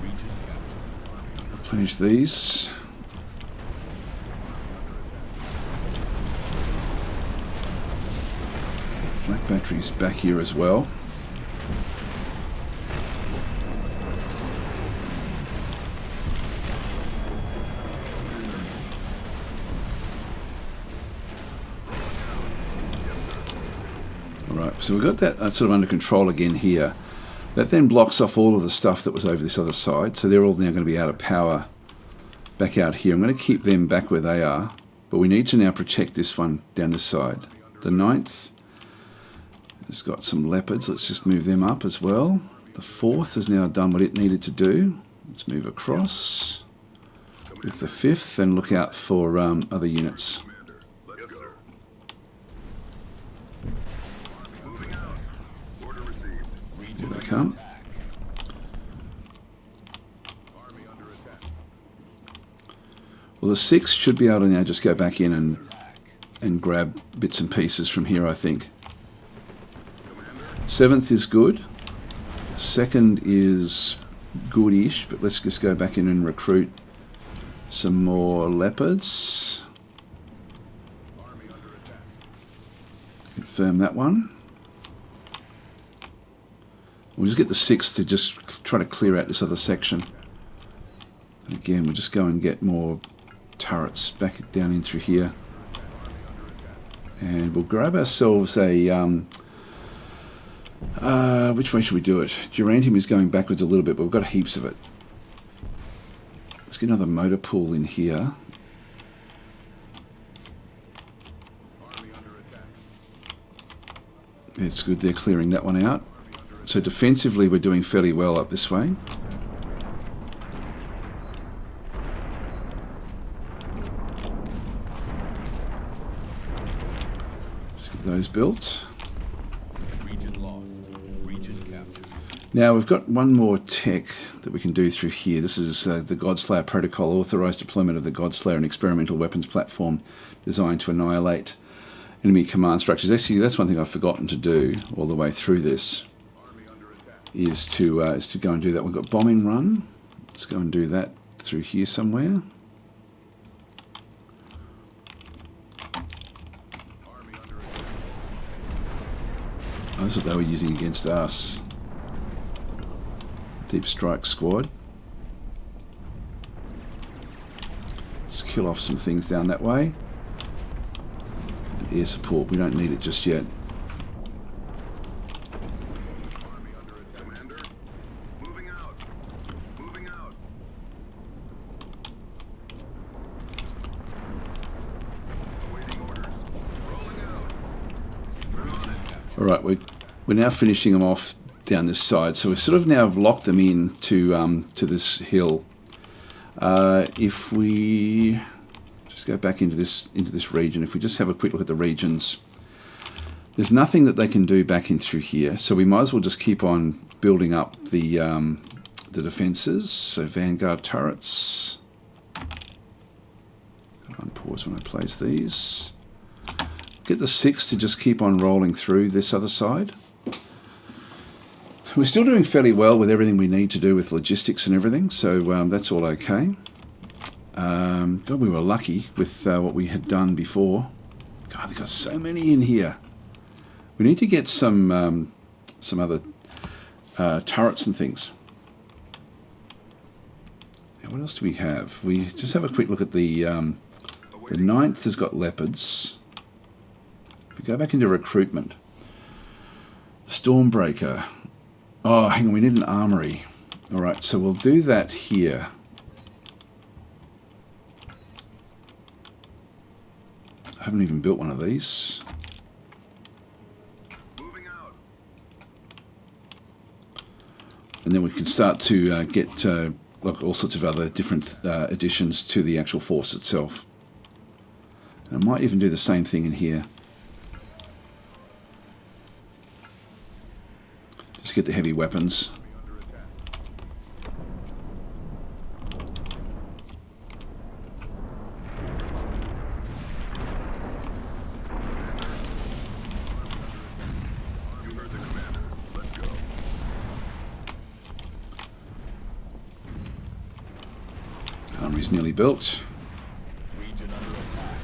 Region captured. Replenish these. Batteries back here as well. Alright, so we've got that sort of under control again here. That then blocks off all of the stuff that was over this other side, so they're all now going to be out of power back out here. I'm going to keep them back where they are, but we need to now protect this one down this side. The 9th has got some leopards. Let's just move them up as well. The 4th has now done what it needed to do. Let's move across with the 5th and look out for other units. Let's go. Moving out. Order received. Region Here they come. attack. Army under attack. Well, the 6th should be able to now just go back in and grab bits and pieces from here, I think. 7th is good. 2nd is goodish, but let's just go back in and recruit some more leopards. Army under attack. Confirm that one. We'll just get the 6th to just try to clear out this other section. Again, we'll just go and get more turrets back down in through here. And we'll grab ourselves a... which way should we do it? Duranium is going backwards a little bit, but we've got heaps of it. Let's get another motor pool in here. Army under attack. It's good they're clearing that one out. So defensively we're doing fairly well up this way. Just get those built. Region lost. Region captured. Now we've got one more tech that we can do through here. This is the Godslayer protocol, authorized deployment of the Godslayer, an experimental weapons platform designed to annihilate enemy command structures. Actually, that's one thing I've forgotten to do all the way through this, is to go and do that. We've got bombing run. Let's go and do that through here somewhere. Oh, that's what they were using against us. Deep strike squad. Let's kill off some things down that way. And air support, we don't need it just yet. Army under attack. Commander. Moving out. Moving out. Awaiting orders. Rolling out. Region captured. All right, we're now finishing them off down this side, so we sort of now have locked them in to this hill. If we just go back into this region, if we just have a quick look at the regions, there's nothing that they can do back in through here, so we might as well just keep on building up the defences. So Vanguard turrets. Unpause when I place these. Get the 6 to just keep on rolling through this other side. We're still doing fairly well with everything we need to do with logistics and everything, so that's all okay. God, we were lucky with what we had done before. God, they've got so many in here. We need to get some other turrets and things. Now, what else do we have? We just have a quick look at the 9th has got leopards. If we go back into recruitment, Stormbreaker. Oh, hang on, we need an armory. All right, so we'll do that here. I haven't even built one of these. Moving out. And then we can start to get like all sorts of other different additions to the actual force itself. And I might even do the same thing in here. Just get the heavy weapons. You heard the commander. Let's go. Armory's nearly built. Region under attack.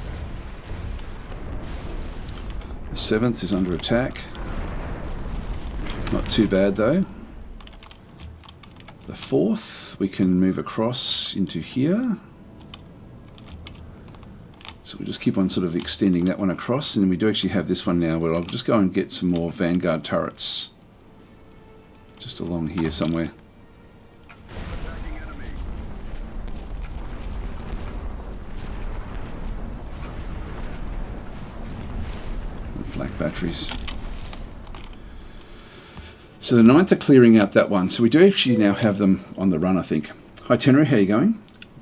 The 7th is under attack. Not too bad though. The 4th, we can move across into here. So we'll just keep on sort of extending that one across, and then we do actually have this one now where I'll just go and get some more Vanguard turrets. Just along here somewhere. Attacking enemy. And flak batteries. So the 9th are clearing out that one. So we do actually now have them on the run, I think. Hi Tenry, how are you going?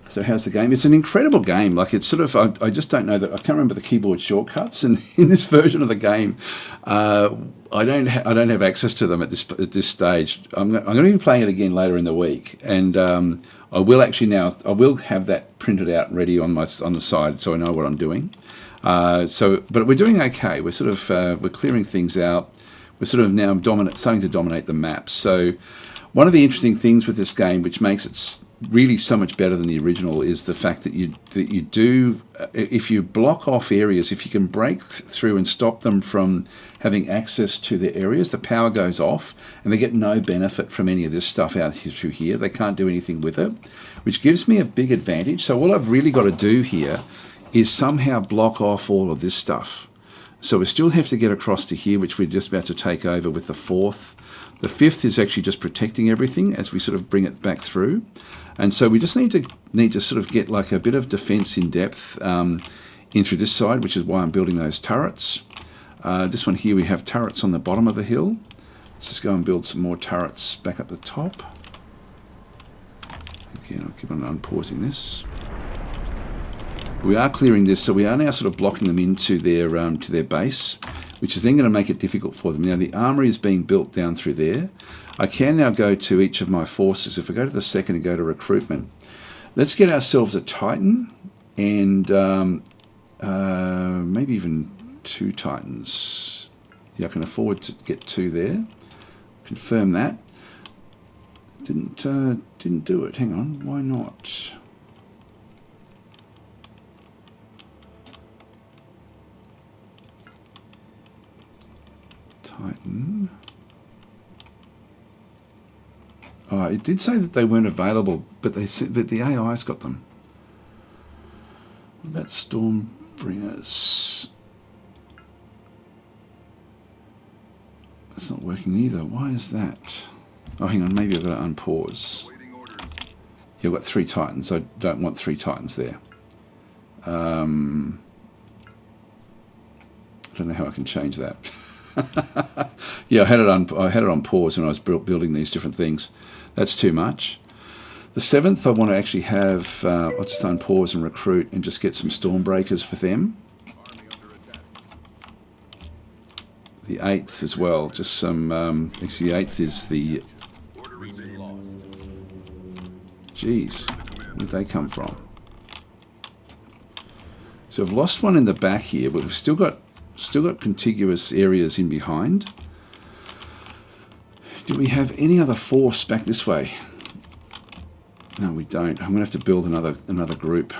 So how's the game? It's an incredible game. Like it's sort of, I just don't know that, I can't remember the keyboard shortcuts, and in this version of the game, I don't have access to them at this stage. I'm going to be playing it again later in the week, and I will have that printed out ready on the side, so I know what I'm doing. But we're doing okay. We're sort of we're clearing things out. We're sort of now starting to dominate the maps. So one of the interesting things with this game, which makes it really so much better than the original, is the fact that you do, if you block off areas, if you can break through and stop them from having access to the areas, the power goes off and they get no benefit from any of this stuff out through here. They can't do anything with it, which gives me a big advantage. So all I've really got to do here is somehow block off all of this stuff. So we still have to get across to here, which we're just about to take over with the 4th. The 5th is actually just protecting everything as we sort of bring it back through. And so we just need to sort of get like a bit of defense in depth in through this side, which is why I'm building those turrets. This one here, we have turrets on the bottom of the hill. Let's just go and build some more turrets back up the top. Again, I'll keep on unpausing this. We are clearing this, so we are now sort of blocking them into their to their base, which is then going to make it difficult for them. Now the armory is being built down through there. I can now go to each of my forces. If I go to the 2nd and go to recruitment, let's get ourselves a Titan and maybe even 2 Titans. Yeah, I can afford to get 2 there. Confirm that. Didn't do it. Hang on, why not? Titan. Oh, it did say that they weren't available, but they said that the AI's got them. What about Stormbringers? That's not working either. Why is that? Oh, hang on. Maybe I've got to unpause. Waiting orders. Yeah, I've got 3 Titans. I don't want 3 Titans there. I don't know how I can change that. Yeah, I had it on pause when I was building these different things. That's too much. The 7th, I want to actually have. I'll just unpause and recruit and just get some Stormbreakers for them. Army under attack. The 8th as well. Just some. Actually, the 8th is the. Order Region received. lost. Geez, where'd they come from? So I've lost one in the back here, but we've still got contiguous areas in behind. Do we have any other force back this way? No, we don't. I'm going to have to build another group.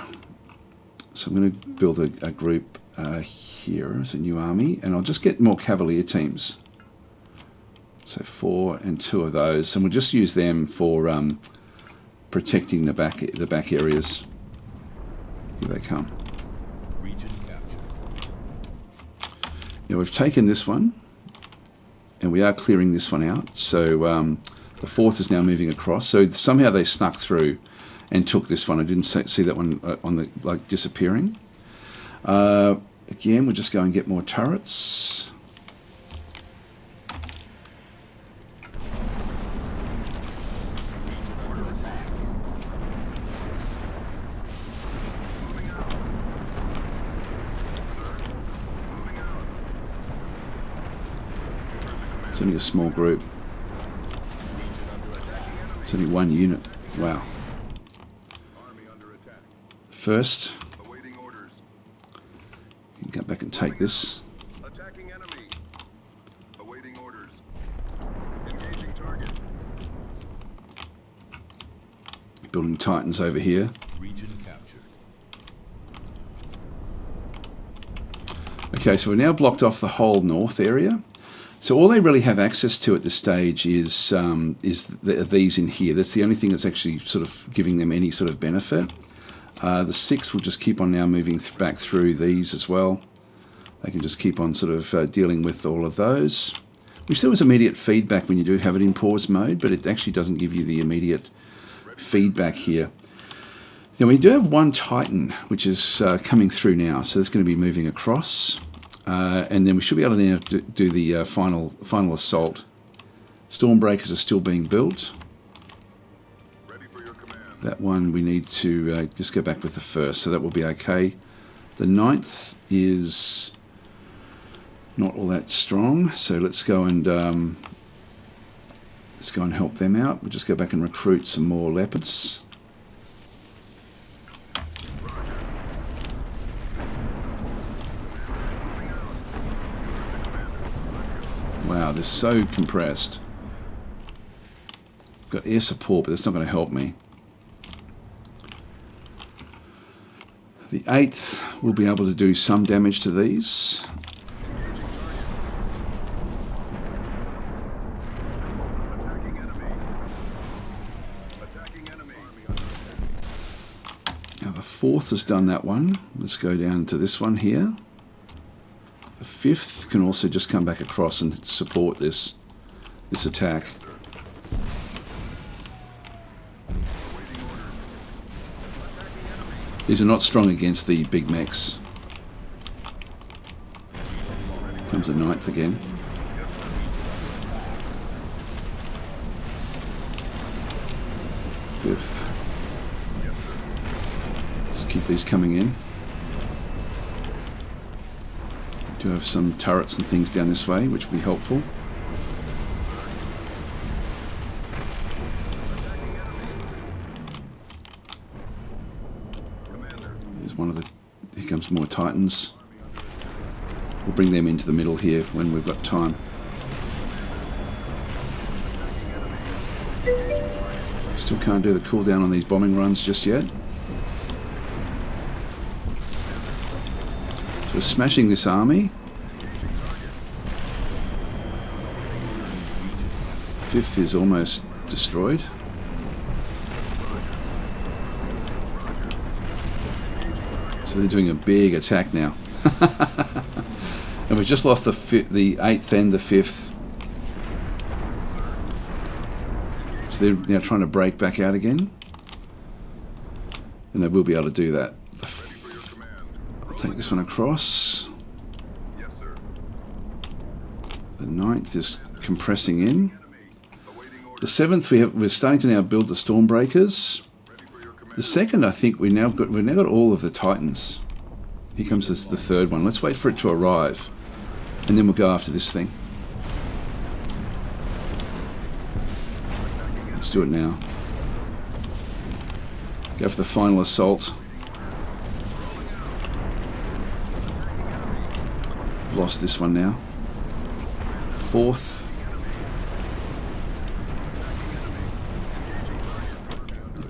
So I'm going to build a group here as a new army, and I'll just get more cavalier teams. So 4 and 2 of those, and we'll just use them for protecting the back areas. Here they come. Region captured. Now we've taken this one, and we are clearing this one out. So the 4th is now moving across. So somehow they snuck through and took this one. I didn't see that one on the disappearing. Again, we'll just go and get more turrets. Region under attack. Moving out. Sir. Moving out. It's only a small group. Region under attack. It's only 1 unit. Wow. Army under attack. First, Awaiting orders. you can go back and take this. Attacking enemy. Awaiting orders. Engaging target. Building Titans over here. Region captured. Okay, so we've now blocked off the whole north area. So all they really have access to at this stage is these in here. That's the only thing that's actually sort of giving them any sort of benefit. The 6 will just keep on now moving back through these as well. They can just keep on sort of dealing with all of those. Which there was immediate feedback when you do have it in pause mode, but it actually doesn't give you the immediate feedback here. Now we do have one Titan, which is coming through now, so it's going to be moving across. And then we should be able to now do the final assault. Stormbreakers are still being built. Ready for your command. That one we need to just go back with the first, so that will be okay. The 9th is not all that strong, so let's go and help them out. We'll just go back and recruit some more leopards. Wow, they're so compressed. Got air support, but that's not going to help me. The 8th will be able to do some damage to these. Attacking enemy. Attacking enemy. Now the 4th has done that one. Let's go down to this one here. The 5th can also just come back across and support this attack. These are not strong against the big mechs. Comes the 9th again. Fifth. Just keep these coming in. Do have some turrets and things down this way, which will be helpful. There's one of the... Here comes more Titans. We'll bring them into the middle here when we've got time. Still can't do the cooldown on these bombing runs just yet. So we're smashing this army. 5th is almost destroyed. So they're doing a big attack now. And we've just lost the 8th and the 5th. So they're now trying to break back out again. And they will be able to do that. I'll take this one across. Yes, sir. The 9th is compressing in. The 7th we're starting to now build the Stormbreakers. The 2nd, I think we've now got all of the Titans. Here comes the 3rd one. Let's wait for it to arrive, and then we'll go after this thing. Let's do it now. Go for the final assault. We've lost this one now. 4th.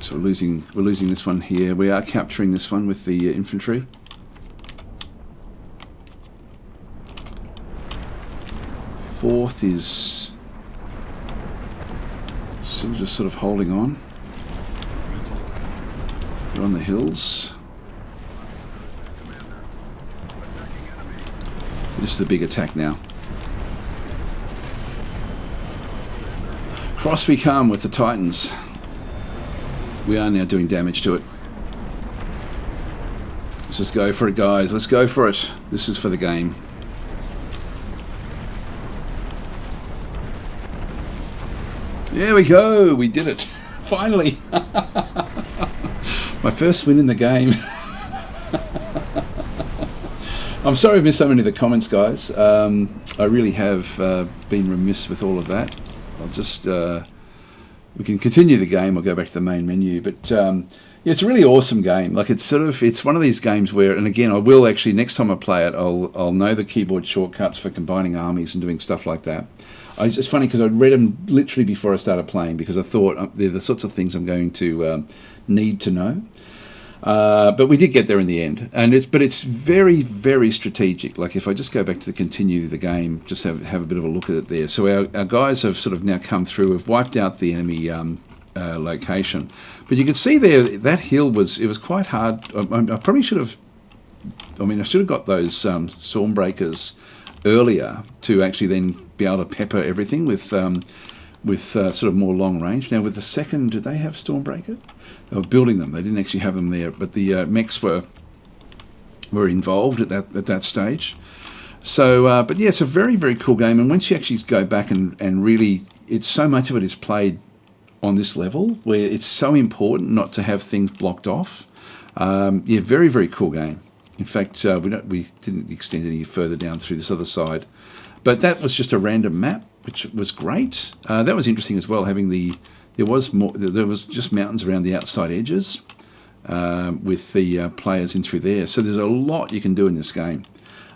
So we're losing this one here. We are capturing this one with the infantry. Fourth is still just sort of holding on. We're on the hills. This is the big attack now. Cross we come with the Titans. We are now doing damage to it. Let's just go for it, guys. Let's go for it. This is for the game. There we go. We did it. Finally. My first win in the game. I'm sorry I've missed so many of the comments, guys. I really have been remiss with all of that. I'll just... we can continue the game. I'll go back to the main menu, but yeah, it's a really awesome game. Like it's one of these games where, and again, I will actually next time I play it, I'll know the keyboard shortcuts for combining armies and doing stuff like that. It's funny because I read them literally before I started playing because I thought they're the sorts of things I'm going to need to know. But we did get there in the end, and it's very, very strategic. Like if I just go back to the continue the game, just have a bit of a look at it there. So our guys have sort of now come through, have wiped out the enemy location, but you can see there that hill was quite hard. I probably should have. I should have got those stormbreakers earlier to actually then be able to pepper everything with sort of more long range. Now with the second, did they have stormbreaker? They were building them. They didn't actually have them there, but the mechs were involved at that stage. So, but yeah, it's a very, very cool game. And once you actually go back and really, it's so much of it is played on this level where it's so important not to have things blocked off. Yeah, very, very cool game. In fact, we didn't extend any further down through this other side, but that was just a random map, which was great. That was interesting as well. Having there was just mountains around the outside edges with the players in through there. So there's a lot you can do in this game.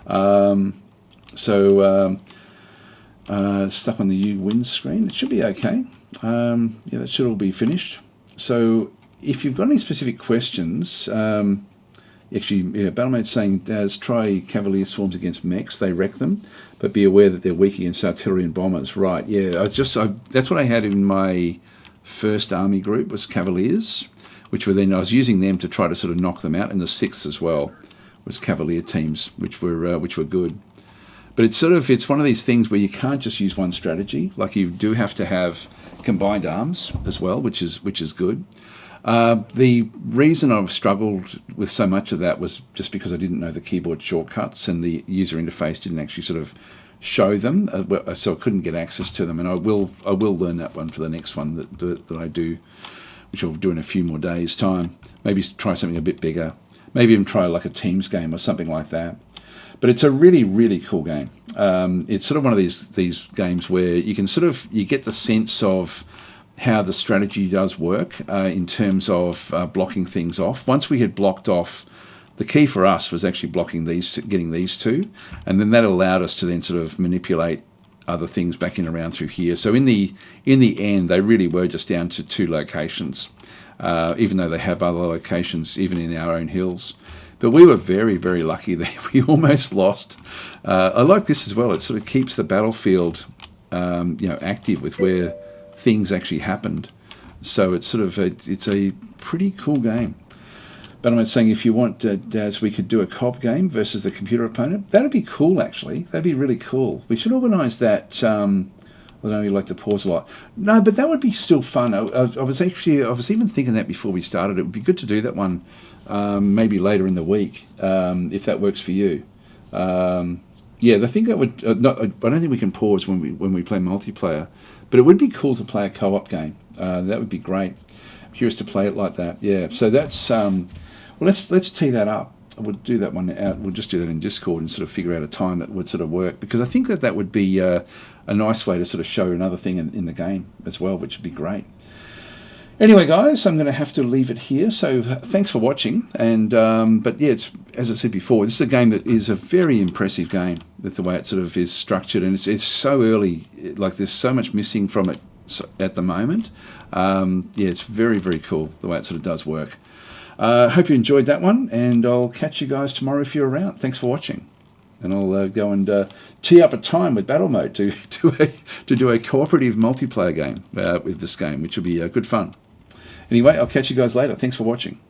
Stuck on the U-Win screen. It should be okay. Yeah, that should all be finished. So if you've got any specific questions. Actually, yeah, Battlemode's saying, Daz, try Cavalier swarms against mechs. They wreck them, but be aware that they're weak against artillery and bombers. Right, yeah. That's what I had in my first army group was Cavaliers, which were then, I was using them to try to sort of knock them out. And the sixth as well was Cavalier teams, which were good. But it's one of these things where you can't just use one strategy. Like you do have to have combined arms as well, which is good. The reason I've struggled with so much of that was just because I didn't know the keyboard shortcuts and the user interface didn't actually sort of show them, so I couldn't get access to them. And I will learn that one for the next one that I do, which I'll do in a few more days' time. Maybe try something a bit bigger. Maybe even try like a Teams game or something like that. But it's a really, really cool game. It's sort of one of these games where you can you get the sense of how the strategy does work in terms of blocking things off. Once we had blocked off, the key for us was actually getting these two, and then that allowed us to then sort of manipulate other things back in around through here. So in the end, they really were just down to 2 locations, even though they have other locations, even in our own hills. But we were very, very lucky there. We almost lost. I like this as well. It sort of keeps the battlefield, active with where things actually happened. So it's it's a pretty cool game. But I'm saying if you want, Daz, we could do a co-op game versus the computer opponent. That'd be cool, actually. That'd be really cool. We should organise that. I know you like to pause a lot. No, but that would be still fun. I was even thinking that before we started. It would be good to do that one maybe later in the week if that works for you. Yeah, I think that would. I don't think we can pause when we play multiplayer, but it would be cool to play a co-op game. That would be great. I'm curious to play it like that. Yeah. So that's. Well, let's tee that up. We'll do that one out. We'll just do that in Discord and sort of figure out a time that would sort of work, because I think that would be a nice way to sort of show another thing in the game as well, which would be great. Anyway, guys, I'm going to have to leave it here. So thanks for watching. And but yeah, it's, as I said before, this is a game that is a very impressive game with the way it sort of is structured, and it's so early. Like there's so much missing from it at the moment. Yeah, it's very, very cool the way it sort of does work. Hope you enjoyed that one, and I'll catch you guys tomorrow if you're around. Thanks for watching. And I'll go and tee up a time with Battle Mode to do a cooperative multiplayer game with this game, which will be good fun. Anyway, I'll catch you guys later. Thanks for watching.